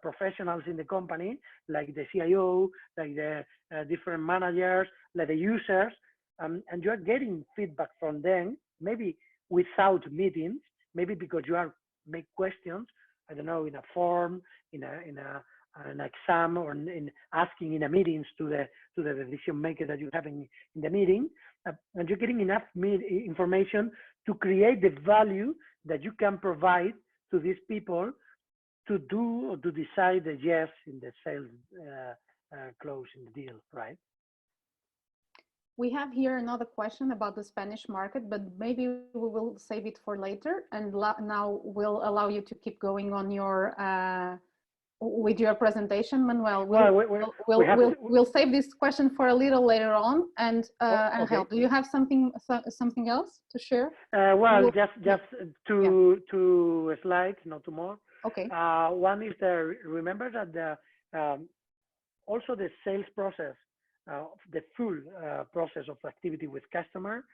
professionals in the company, like the CIO, like the different managers, like the users, and you are getting feedback from them, maybe without meetings, maybe because you are make questions, I don't know, in a form, in an exam, or in asking in a meetings to the decision maker that you have in the meeting, and you're getting enough information to create the value that you can provide to these people to do or to decide the yes in the sales close in the deal, right? We have here another question about the Spanish market, but maybe we will save it for later. And now we'll allow you to keep going on your with your presentation, Manuel. We'll save this question for a little later on. And Angel, do you have something else to share? Well, just two slides, not two more. Okay. One is remember that also the sales process, the full process of activity with customer,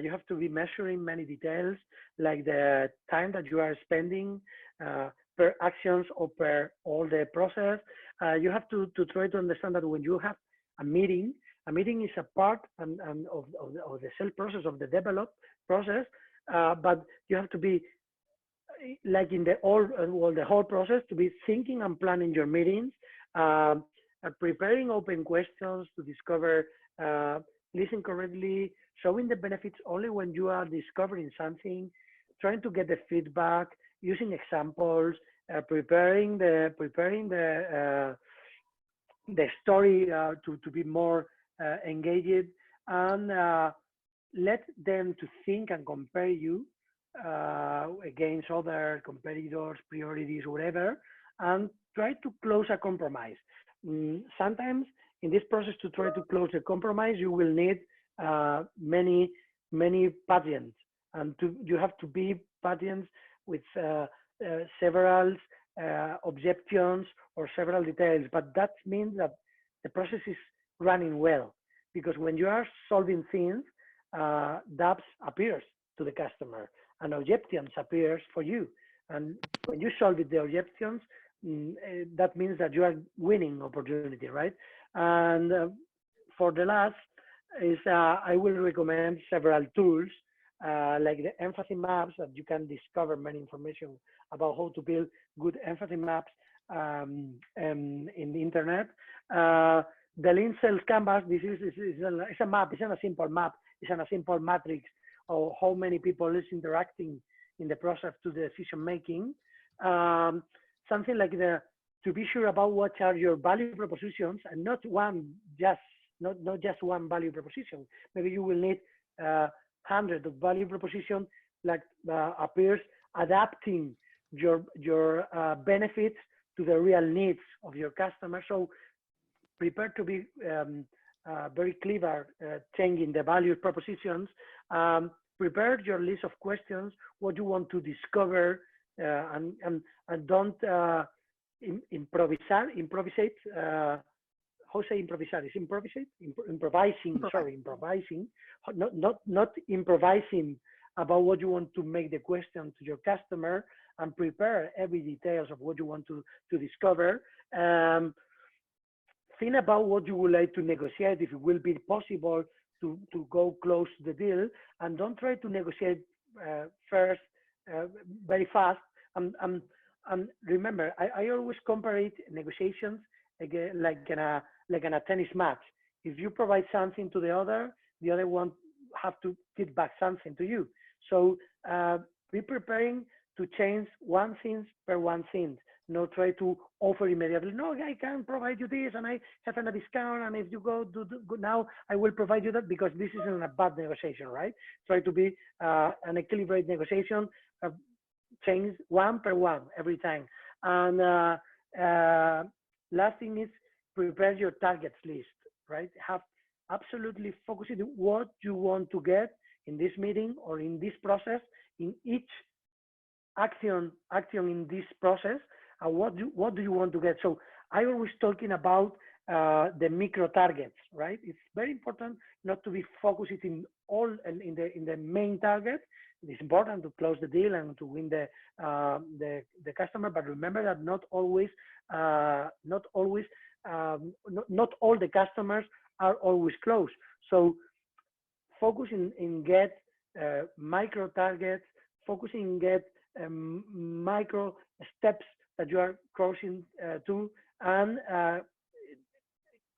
you have to be measuring many details, like the time that you are spending per actions or per all the process. You have to try to understand that when you have a meeting is a part of the sales process, of the develop process, but you have to be like in the whole process, to be thinking and planning your meetings, preparing open questions to discover, listen correctly, showing the benefits only when you are discovering something, trying to get the feedback, using examples, preparing the story to be more engaged, and let them to think and compare you against other competitors, priorities, whatever, and try to close a compromise. Sometimes in this process to try to close a compromise, you will need many patients, and you have to be patient with several objections or several details, but that means that the process is running well, because when you are solving things, doubts appears to the customer and objections appears for you, and when you solve the objections, that means that you are winning opportunity, right? And for the last is I will recommend several tools like the empathy maps, that you can discover many information about how to build good empathy maps in the internet. The Lean Sales Canvas, this is it's a map, it's not a simple map, it's not a simple matrix of how many people is interacting in the process to the decision making. Something like to be sure about what are your value propositions, and not just one value proposition. Maybe you will need hundreds of value propositions, like appears adapting your benefits to the real needs of your customer. So prepare to be very clever, changing the value propositions. Prepare your list of questions, what you want to discover, and don't improvisate. How say improvisar? Is improvising? Sorry, improvising. Not improvising about what you want to make the question to your customer, and prepare every details of what you want to discover. Think about what you would like to negotiate, if it will be possible to go close to the deal, and don't try to negotiate first very fast. And remember, I always compare negotiations again like in a tennis match. If you provide something to the other one have to give back something to you. So be preparing to change one thing per one thing. Not try to offer immediately. No, I can provide you this, and I have a discount, and if you go now, I will provide you that, because this isn't a bad negotiation, right? Try to be an equilibrated negotiation. Change one per one every time. And last thing is prepare your targets list, right? Have absolutely focused on what you want to get in this meeting or in this process, in each action in this process, and what do you want to get. So I always talking about the micro targets, right? It's very important not to be focused in all in the main target. It's important to close the deal and to win the customer, but remember that not all the customers are always close. So focus in get micro targets, focusing in get micro steps that you are crossing to, and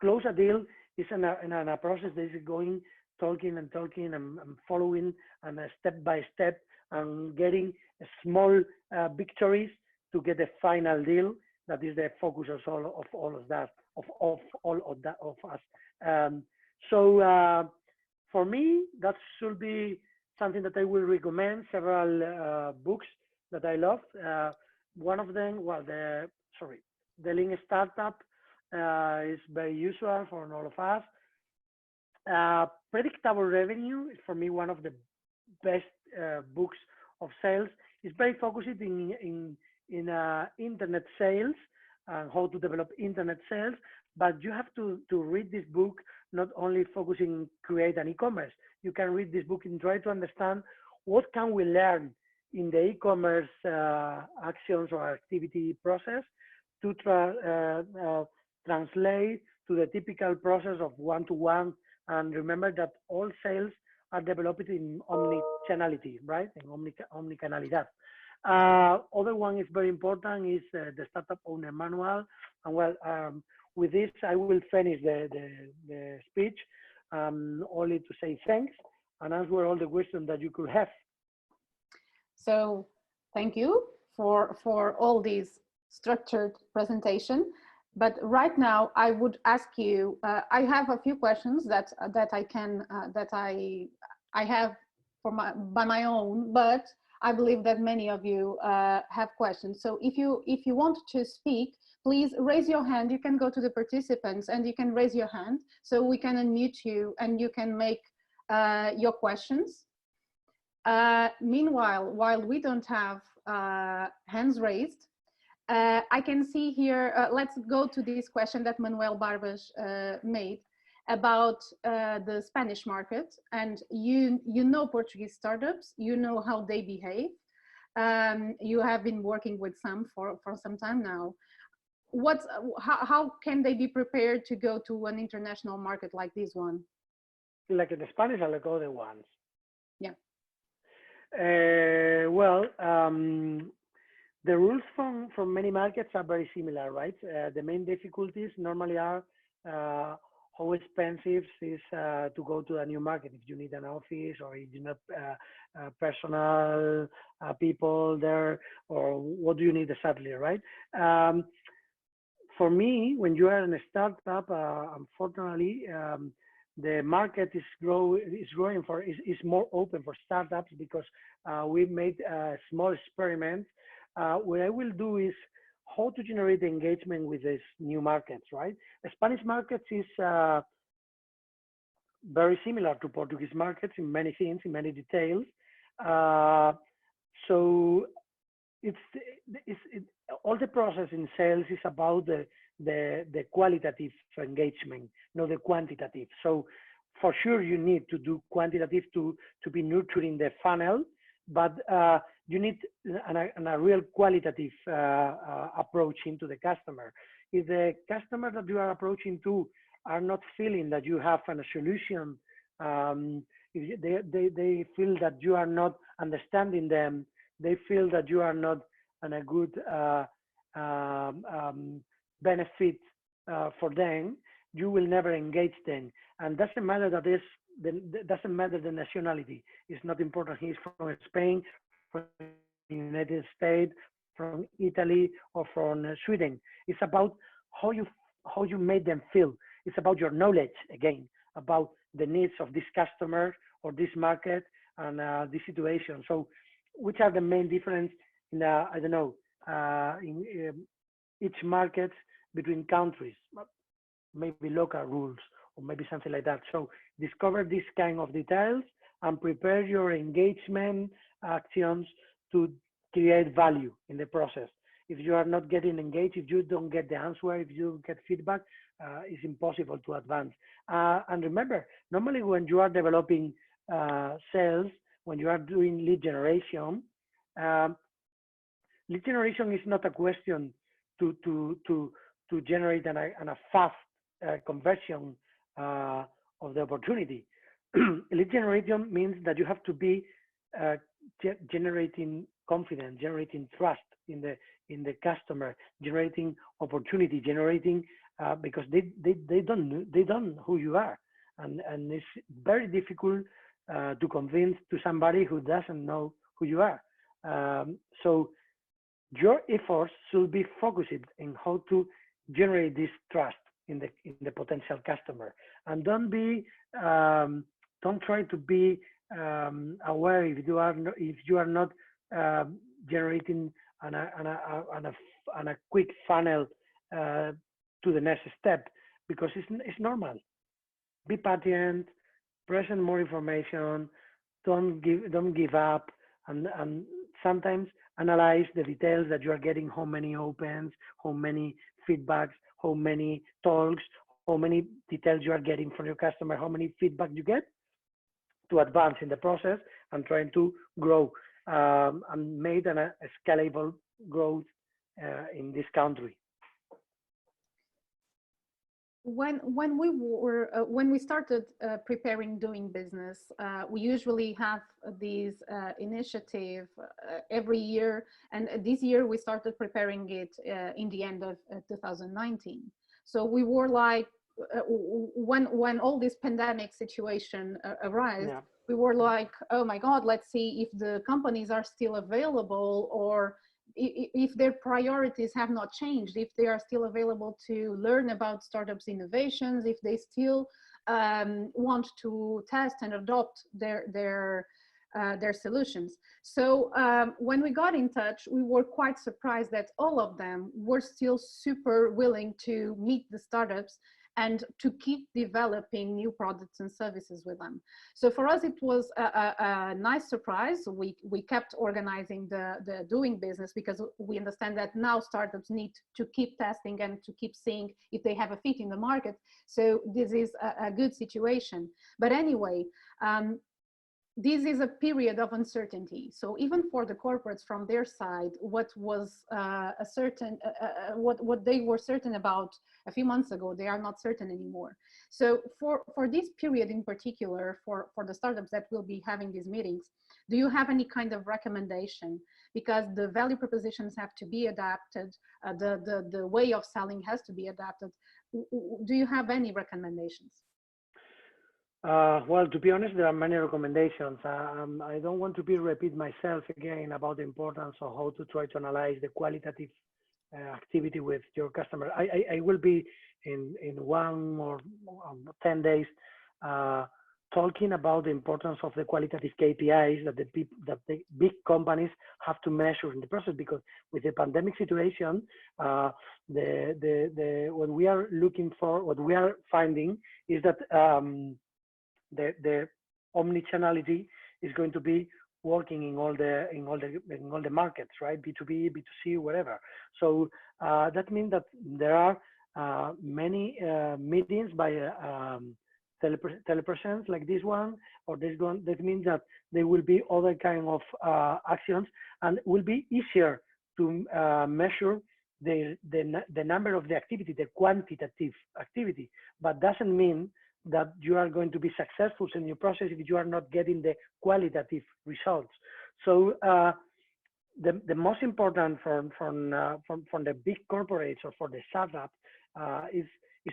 close a deal is in a process that is going talking and talking and following and step by step and getting small victories to get the final deal. That is the focus of all of that of us. So for me, that should be something that I will recommend. Several books that I love. One of them, well, the Lean Startup is very useful for all of us. Predictable Revenue is for me one of the best books of sales. It's very focused in internet sales and how to develop internet sales. But you have to read this book not only focusing create an e-commerce. You can read this book and try to understand what can we learn in the e-commerce actions or activity process to translate to the typical process of one-to-one. And remember that all sales are developed in omnichannelity, right? In omnicanalidad. Other one is very important is the Startup Owner Manual. And well, with this, I will finish the speech, only to say thanks and answer all the questions that you could have. So thank you for all these structured presentation. But right now, I would ask you. I have a few questions that I have by my own, but I believe that many of you have questions. So if you want to speak, please raise your hand. You can go to the participants and you can raise your hand so we can unmute you and you can make your questions. Meanwhile, while we don't have hands raised, I can see here, let's go to this question that Manuel Barbas made about the Spanish market. And you know Portuguese startups, you know how they behave. You have been working with some for some time now. How can they be prepared to go to an international market like this one? Like the Spanish or like other ones? Yeah. Well, the rules from many markets are very similar, right? The main difficulties normally are how expensive is to go to a new market. If you need an office or if you need personal people there, or what do you need exactly, right? For me, when you are in a startup, unfortunately, the market is more open for startups because we've made a small experiment. What I will do is how to generate engagement with these new markets, right? The Spanish markets is very similar to Portuguese markets in many things, in many details. So all the process in sales is about the qualitative engagement, not the quantitative. So for sure you need to do quantitative to be nurturing the funnel, but you need a real qualitative approach into the customer. If the customer that you are approaching to are not feeling that you have a solution, if they feel that you are not understanding them, they feel that you are not a good benefit for them, you will never engage them. And doesn't matter doesn't matter the nationality. It's not important. He's from Spain, from the United States, from Italy, or from Sweden. It's about how you made them feel. It's about your knowledge again, about the needs of this customer or this market and this situation. So, which are the main difference in I don't know in each market between countries? Maybe local rules or maybe something like that. So discover this kind of details and prepare your engagement actions to create value in the process. If you are not getting engaged, if you don't get the answer, if you don't get feedback, it's impossible to advance. And remember, normally when you are developing sales, when you are doing lead generation is not a question to generate a fast conversion of the opportunity. Lead generation means that you have to be generating confidence, generating trust in the customer, generating opportunity, generating because they don't know who you are, and it's very difficult to convince to somebody who doesn't know who you are. So your efforts should be focused in how to generate this trust in the potential customer, and don't try to be aware if you are not generating on a quick funnel to the next step, because it's normal. Be patient, present more information, don't give up, and sometimes analyze the details that you are getting, how many opens, how many feedbacks, how many talks, how many details you are getting from your customer, how many feedback you get, to advance in the process and trying to grow and made a scalable growth in this country. When we started preparing doing business, we usually have these initiative every year, and this year we started preparing it in the end of 2019. So we were like, when all this pandemic situation arose, yeah, we were like, oh my God, let's see if the companies are still available, or if their priorities have not changed, if they are still available to learn about startups innovations, if they still want to test and adopt their solutions. So when we got in touch, we were quite surprised that all of them were still super willing to meet the startups and to keep developing new products and services with them. So for us, it was a nice surprise. We kept organizing the doing business, because we understand that now startups need to keep testing and to keep seeing if they have a fit in the market. So this is a good situation. But anyway, this is a period of uncertainty. So even for the corporates from their side, what was what they were certain about a few months ago, they are not certain anymore. So for this period in particular, for the startups that will be having these meetings, do you have any kind of recommendation? Because the value propositions have to be adapted, the way of selling has to be adapted. Do you have any recommendations? Well, to be honest, there are many recommendations. I don't want to repeat myself again about the importance of how to try to analyze the qualitative activity with your customer. I will be in 1 or 10 days talking about the importance of the qualitative KPIs that the big companies have to measure in the process, because with the pandemic situation, what we are looking for, what we are finding is that the omnichannelity is going to be working in all the markets, right? B2B, B2C, whatever. So that means that there are many meetings by telepresence like this one or this one. That means that there will be other kind of actions, and it will be easier to measure the number of the activity, the quantitative activity, but doesn't mean that you are going to be successful in your process if you are not getting the qualitative results. So the most important from the big corporates or for the startup is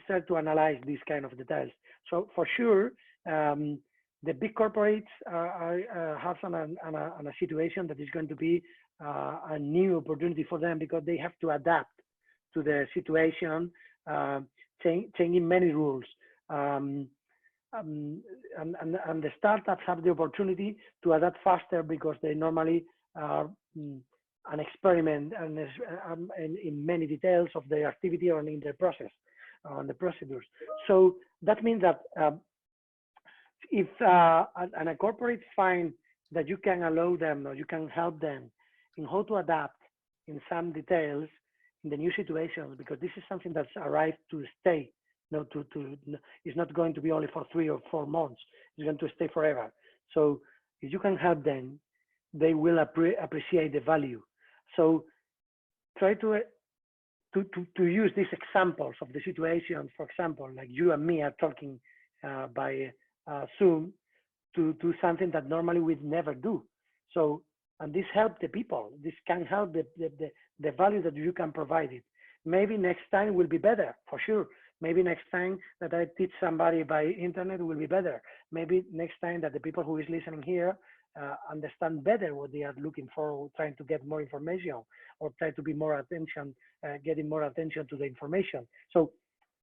try to analyze these kind of details. So for sure, the big corporates have a situation that is going to be a new opportunity for them, because they have to adapt to the situation, changing many rules. And the startups have the opportunity to adapt faster, because they normally are an experiment and in many details of their activity or in their process, on the procedures. So that means that if a corporate find that you can allow them or you can help them in how to adapt in some details in the new situations, because this is something that's arrived to stay. No, it's not going to be only for 3 or 4 months. It's going to stay forever. So if you can help them, they will appreciate the value. So try to use these examples of the situation. For example, like you and me are talking by Zoom, to do something that normally we'd never do. So, and this helps the people. This can help the value that you can provide it. Maybe next time will be better, for sure, Maybe next time that I teach somebody by internet will be better. Maybe next time that the people who is listening here understand better what they are looking for, or trying to get more information, or try to be more attention, getting more attention to the information. So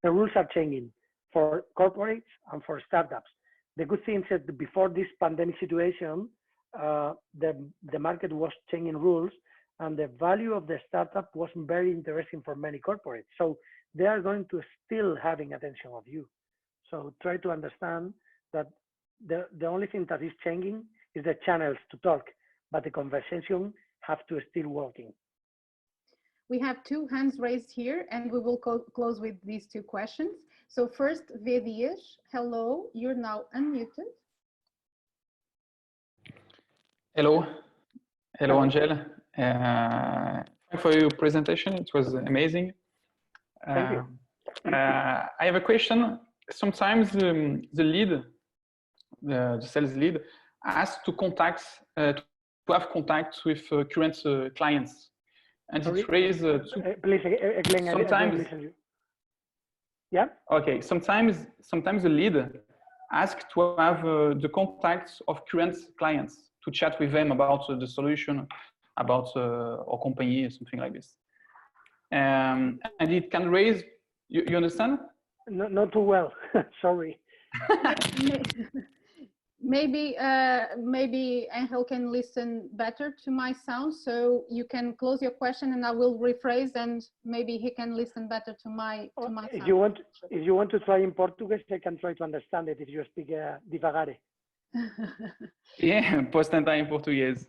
the rules are changing for corporates and for startups. The good thing is that before this pandemic situation, the market was changing rules, and the value of the startup wasn't very interesting for many corporates. So they are going to still having attention of you. So try to understand that the only thing that is changing is the channels to talk, but the conversation have to still working. We have two hands raised here, and we will close with these two questions. So first, Vedish, hello, you're now unmuted. Hello, hello, Angel. For your presentation, it was amazing. Thank you. I have a question. Sometimes the lead, the sales lead, asks to have contacts with current clients, and it raises please, Glenn, sometimes. Yeah. Okay. Sometimes the lead asks to have the contacts of current clients to chat with them about the solution, about our company, something like this. And it can raise. You understand? No, not too well. Sorry. Maybe Angel can listen better to my sound, so you can close your question and I will rephrase, and maybe he can listen better to my sound. If you want to try in Portuguese, I can try to understand it if you speak devagare. Posso tentar em português.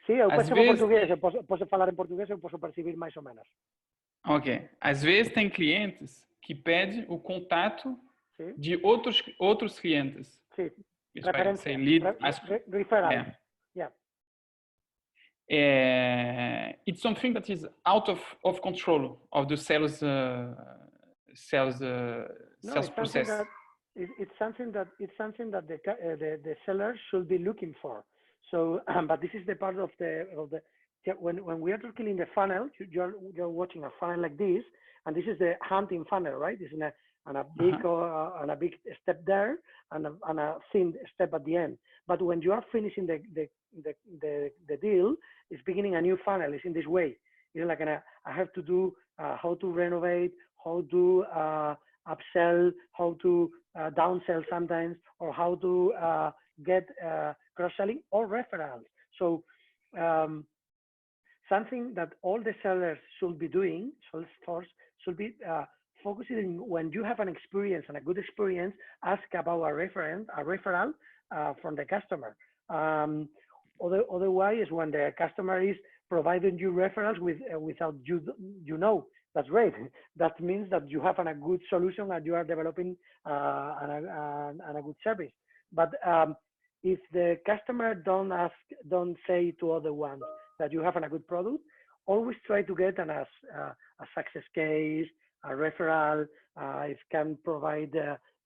Sim, eu posso falar português, eu posso falar em português, eu posso perceber mais ou menos. Ok. Às vezes tem clientes que pedem o contato de outros clientes. Sim. Referência. Referral. Yeah. It's something that is out of control of the sales process. It's something that the seller should be looking for. So, but this is the part of the when we are talking in the funnel, you're watching a funnel like this, and this is the hunting funnel, right? This is a big step there, and a thin step at the end. But when you are finishing the deal, it's beginning a new funnel. It's in this way. It's like I have to do how to renovate, how to upsell, how to downsell sometimes, or how to get cross-selling or referrals. So something that all the sellers should be doing, Salesforce should be focusing when you have an experience and a good experience, ask about a referral from the customer. Otherwise, when the customer is providing you referrals without you know, that's great. That means that you have a good solution and you are developing a good service. But if the customer don't say to other ones that you have a good product, always try to get a success case, a referral, if can provide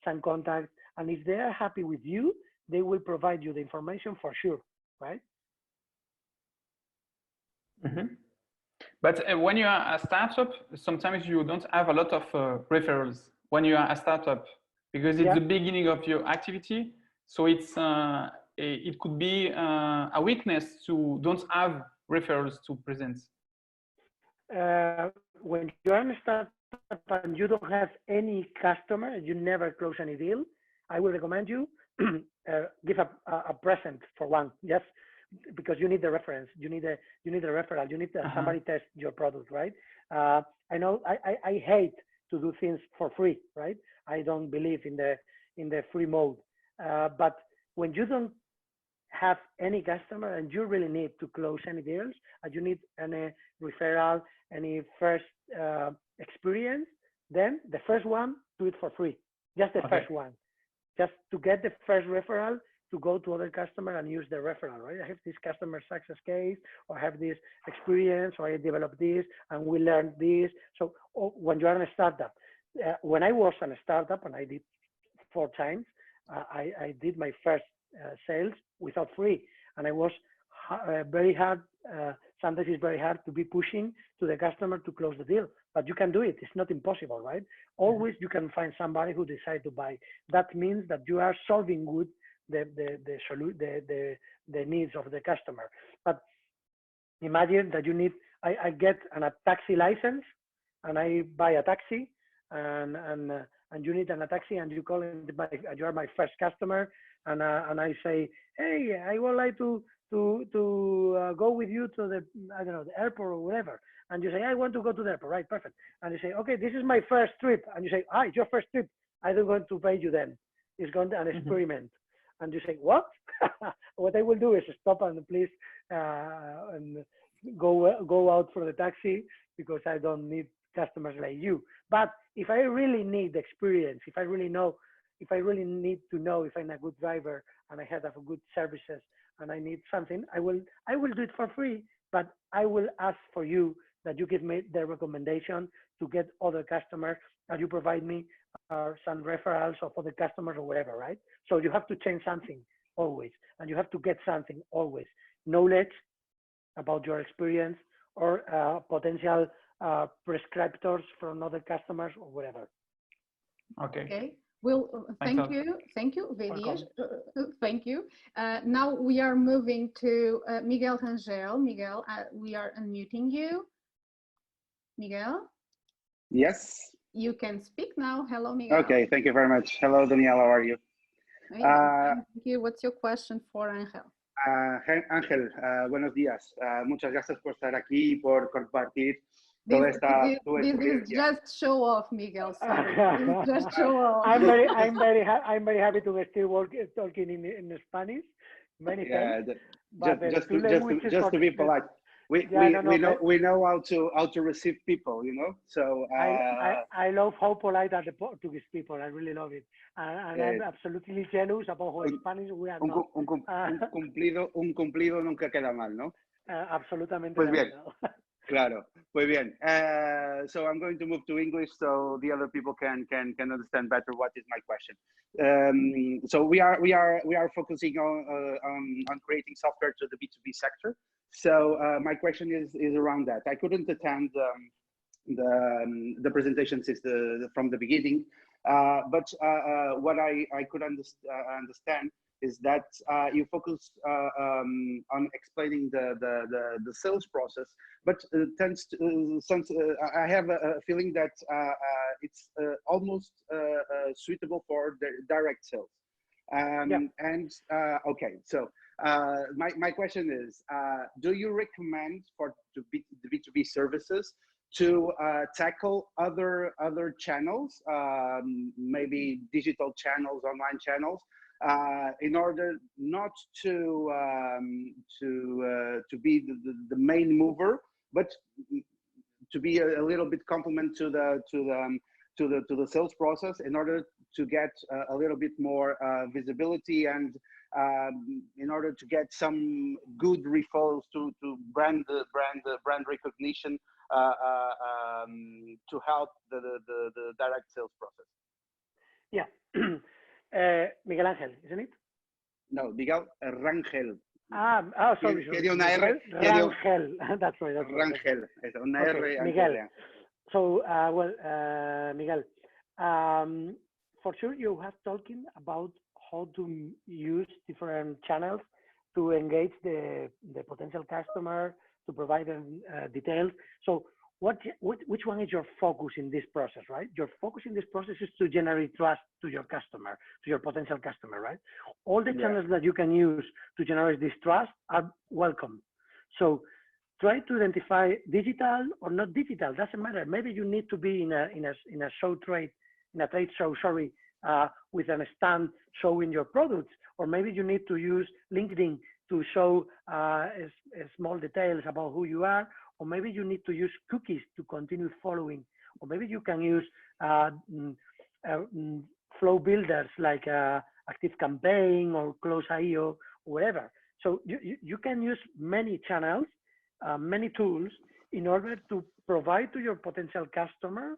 some contact. And if they are happy with you, they will provide you the information for sure, right? Mm-hmm. But when you are a startup, sometimes you don't have a lot of referrals when you are a startup, because it's the beginning of your activity. So it could be a weakness to don't have referrals to present. When you're in a startup and you don't have any customer, you never close any deal, I will recommend you give a present for one. Yes. Because you need the reference, you need a referral, you need somebody test your product, right? I know I hate to do things for free, right? I don't believe in the free mode. But when you don't have any customer and you really need to close any deals, and you need any referral, any first experience, then the first one, do it for free. Just the first one, just to get the first referral, to go to other customer and use the referral, right? I have this customer success case, or I have this experience, or I developed this, and we learned this. So when you're in a startup, when I was in a startup, and I did 4 times, I did my first sales without free, and I was very hard. Sometimes it's very hard to be pushing to the customer to close the deal. but you can do it. It's not impossible, right? Always you can find somebody who decides to buy. That means that you are solving good the needs of the customer. But imagine that you need, I get a taxi license and I buy a taxi, and you need a taxi, and you call in, you are my first customer, and I say, hey, I would like to go with you to the, I don't know, the airport or whatever. And you say, I want to go to the airport, right? Perfect. And you say, okay, this is my first trip. And you say, it's your first trip. I don't going to pay you then. It's going to an experiment. And you say, what? What I will do is stop and please and go out for the taxi, because I don't need customers like you. But if I really need experience, if I really need to know if I'm a good driver and I have good services and I need something, I will do it for free, but I will ask for you that you give me the recommendation to get other customers, and you provide me some referrals of other customers or whatever, right? So you have to change something always, and you have to get something always. Knowledge about your experience, or potential prescriptors from other customers or whatever. Okay. Well, thank you, Vedish. Thank you. Now we are moving to Miguel Rangel. Miguel, we are unmuting you. Miguel? Yes. You can speak now. Hello, Miguel. Okay, thank you very much. Hello, Daniel, how are you? Thank you. What's your question for Angel? Ángel, buenos días. Muchas gracias por estar aquí y por compartir toda esta tu experiencia. This is just show off, Miguel. Sorry. Just show off. I'm very happy to still talking in Spanish. Many thanks. Just to be polite. We know how to receive people, you know. So I love how polite are the Portuguese people. I really love it, and I'm absolutely jealous about how Spanish we are not. Un cumplido nunca queda mal, ¿no? Absolutamente. Pues bien. Claro, muy bien. So I'm going to move to English so the other people can understand better what is my question. So we are focusing on creating software to the B2B sector. So my question is around that. I couldn't attend the presentation since from the beginning, but what I could understand is that you focus on explaining the sales process, but since I have a feeling that it's almost suitable for the direct sales. And okay, so my question is, do you recommend for the B2B services to tackle other channels, maybe digital channels, online channels, in order not to be the main mover, but to be a little bit complement to the sales process, in order to get a little bit more visibility, and in order to get some good referrals to brand recognition, to help the direct sales process. Yeah. Miguel Ángel, isn't it? No, Miguel Rangel. Sorry. Tiene una R. Rangel. That's right. Rangel. Una okay, R. Miguel. So, Miguel, for sure you have talking about how to use different channels to engage the potential customer, to provide them details. So which one is your focus in this process, right? Your focus in this process is to generate trust to your customer, to your potential customer, right? All the channels that you can use to generate this trust are welcome. So try to identify digital or not digital, doesn't matter. Maybe you need to be in a trade show, sorry, with a stand showing your products, or maybe you need to use LinkedIn to show small details about who you are, or maybe you need to use cookies to continue following, or maybe you can use flow builders like ActiveCampaign or Close.io, or whatever. So you can use many channels, many tools in order to provide to your potential customer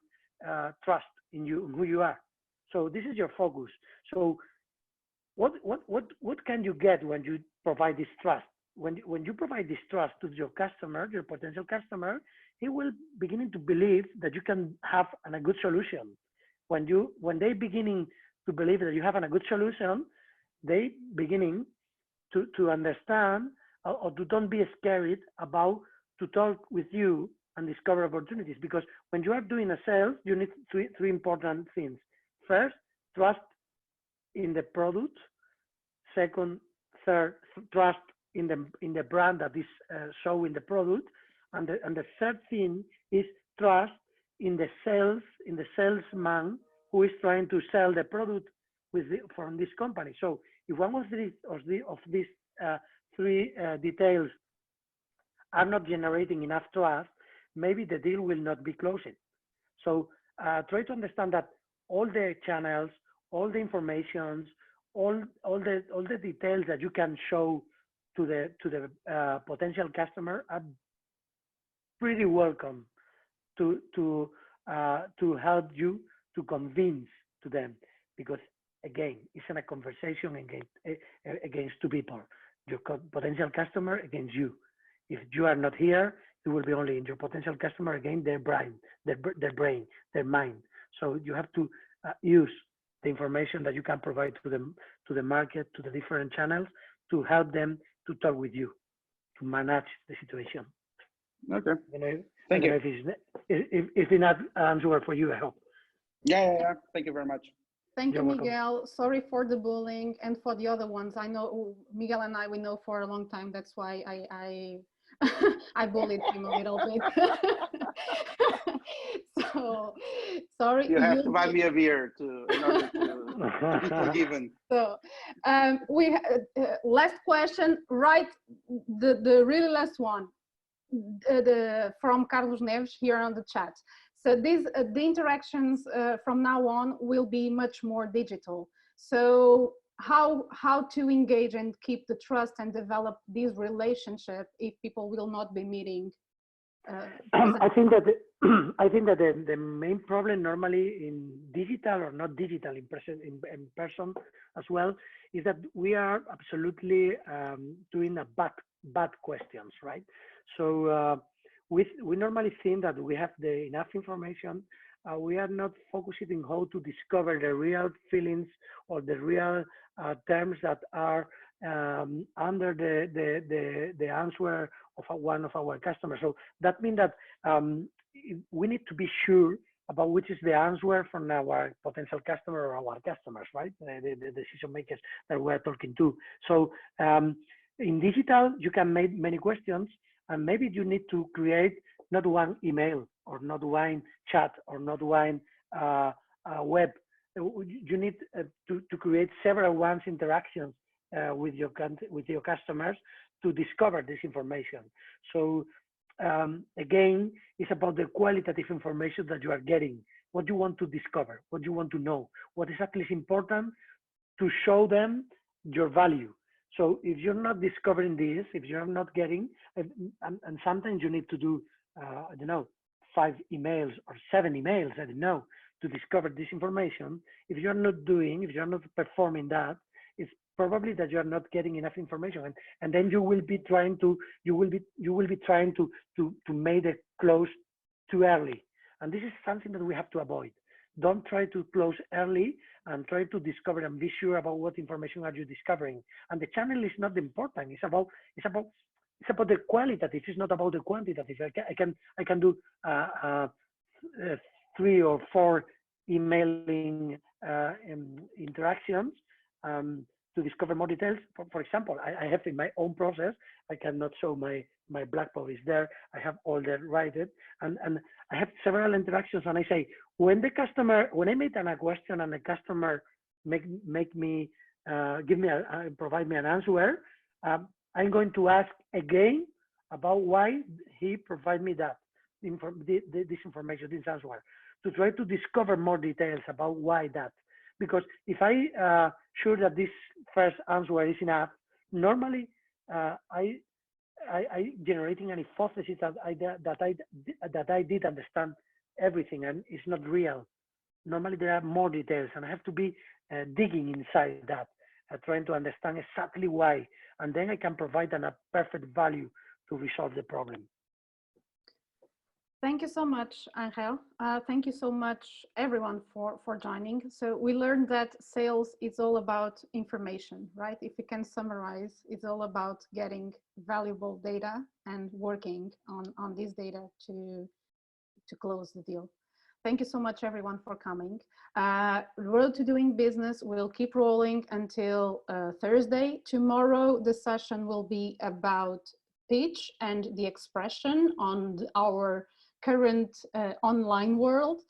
trust in you, who you are. So this is your focus. So what can you get when you provide this trust? when you provide this trust to your customer, your potential customer, he will beginning to believe that you can have a good solution. When they beginning to believe that you have a good solution, they beginning to understand or to don't be scared about to talk with you and discover opportunities. Because when you are doing a sales, you need three important things. First, trust in the product. Second, third, trust in the brand that is showing the product. And the third thing is trust in the salesman who is trying to sell the product from this company. So if one of these three details are not generating enough trust, maybe the deal will not be closing. So try to understand that all the channels, all the informations, all the details that you can show to the potential customer are pretty welcome to help you to convince to them, because again, it's in a conversation against two people, your potential customer against you. If you are not here, it will be only in your potential customer against their brain, their mind. So you have to use the information that you can provide to the market, to the different channels, to help them to talk with you, to manage the situation. Okay. Thank you. If enough answer for you, I hope. Yeah. Thank you very much. Thank you, You're welcome. Miguel. Sorry for the bullying and for the other ones. I know Miguel and we know for a long time. That's why I bullied him a little bit. So sorry. You have to buy me a beer in order to be forgiven. So we last question, right? The really last one, from Carlos Neves here on the chat. So the interactions from now on will be much more digital. So how to engage and keep the trust and develop this relationship if people will not be meeting? I think that the main problem normally in digital or not digital, in person as well, is that we are absolutely doing a bad questions, right? So we normally think that we have enough information. We are not focusing on how to discover the real feelings or the real terms that are under the answer of one of our customers. So that means that we need to be sure about which is the answer from our potential customer or our customers, right? The decision makers that we're talking to. So in digital, you can make many questions, and maybe you need to create not one email or not one chat or not one web. You need to create several ones interactions with your customers to discover this information. So again, it's about the qualitative information that you are getting, what you want to discover, what you want to know, what exactly is important to show them your value. So if you're not discovering this, if you're not getting, and sometimes you need to do, I don't know, 5 emails or 7 emails, I don't know, to discover this information. If you're not performing that, it's probably that you're not getting enough information, and then you will be trying to make the close too early, and this is something that we have to avoid. Don't try to close early, and try to discover and be sure about what information are you discovering. And the channel is not important. It's about the qualitative. It's not about the quantitative. I can do 3 or 4 emailing interactions to discover more details. For example, I have in my own process, I cannot show my black box is there. I have all that written, and I have several interactions, and I say, when I make a question and the customer provide me an answer, I'm going to ask again about why he provide me this information, this answer, to try to discover more details about why that. Because if I sure that this first answer is enough, normally I generating an hypothesis that I did understand everything, and it's not real. Normally there are more details, and I have to be digging inside that. trying to understand exactly why, and then I can provide a perfect value to resolve the problem. Thank you so much, Angel. Thank you so much, everyone, for joining. So we learned that sales is all about information, right? If we can summarize, it's all about getting valuable data and working on this data to close the deal. Thank you so much, everyone, for coming. Road to Doing Business will keep rolling until Thursday. Tomorrow, the session will be about pitch and the expression on our current online world.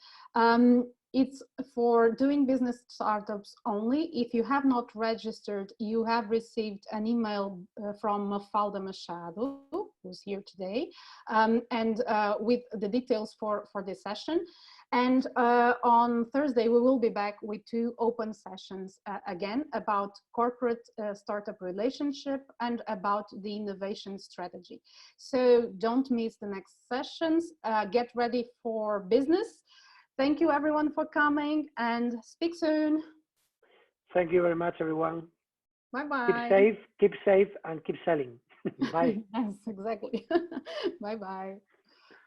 It's for doing business startups only. If you have not registered, you have received an email from Mafalda Machado, who's here today, and with the details for this session. And on Thursday, we will be back with 2 open sessions again about corporate startup relationship and about the innovation strategy. So don't miss the next sessions. Get ready for business. Thank you everyone for coming, and speak soon. Thank you very much, everyone. Bye-bye. Keep safe, and keep selling. Bye. Yes, exactly. Bye-bye.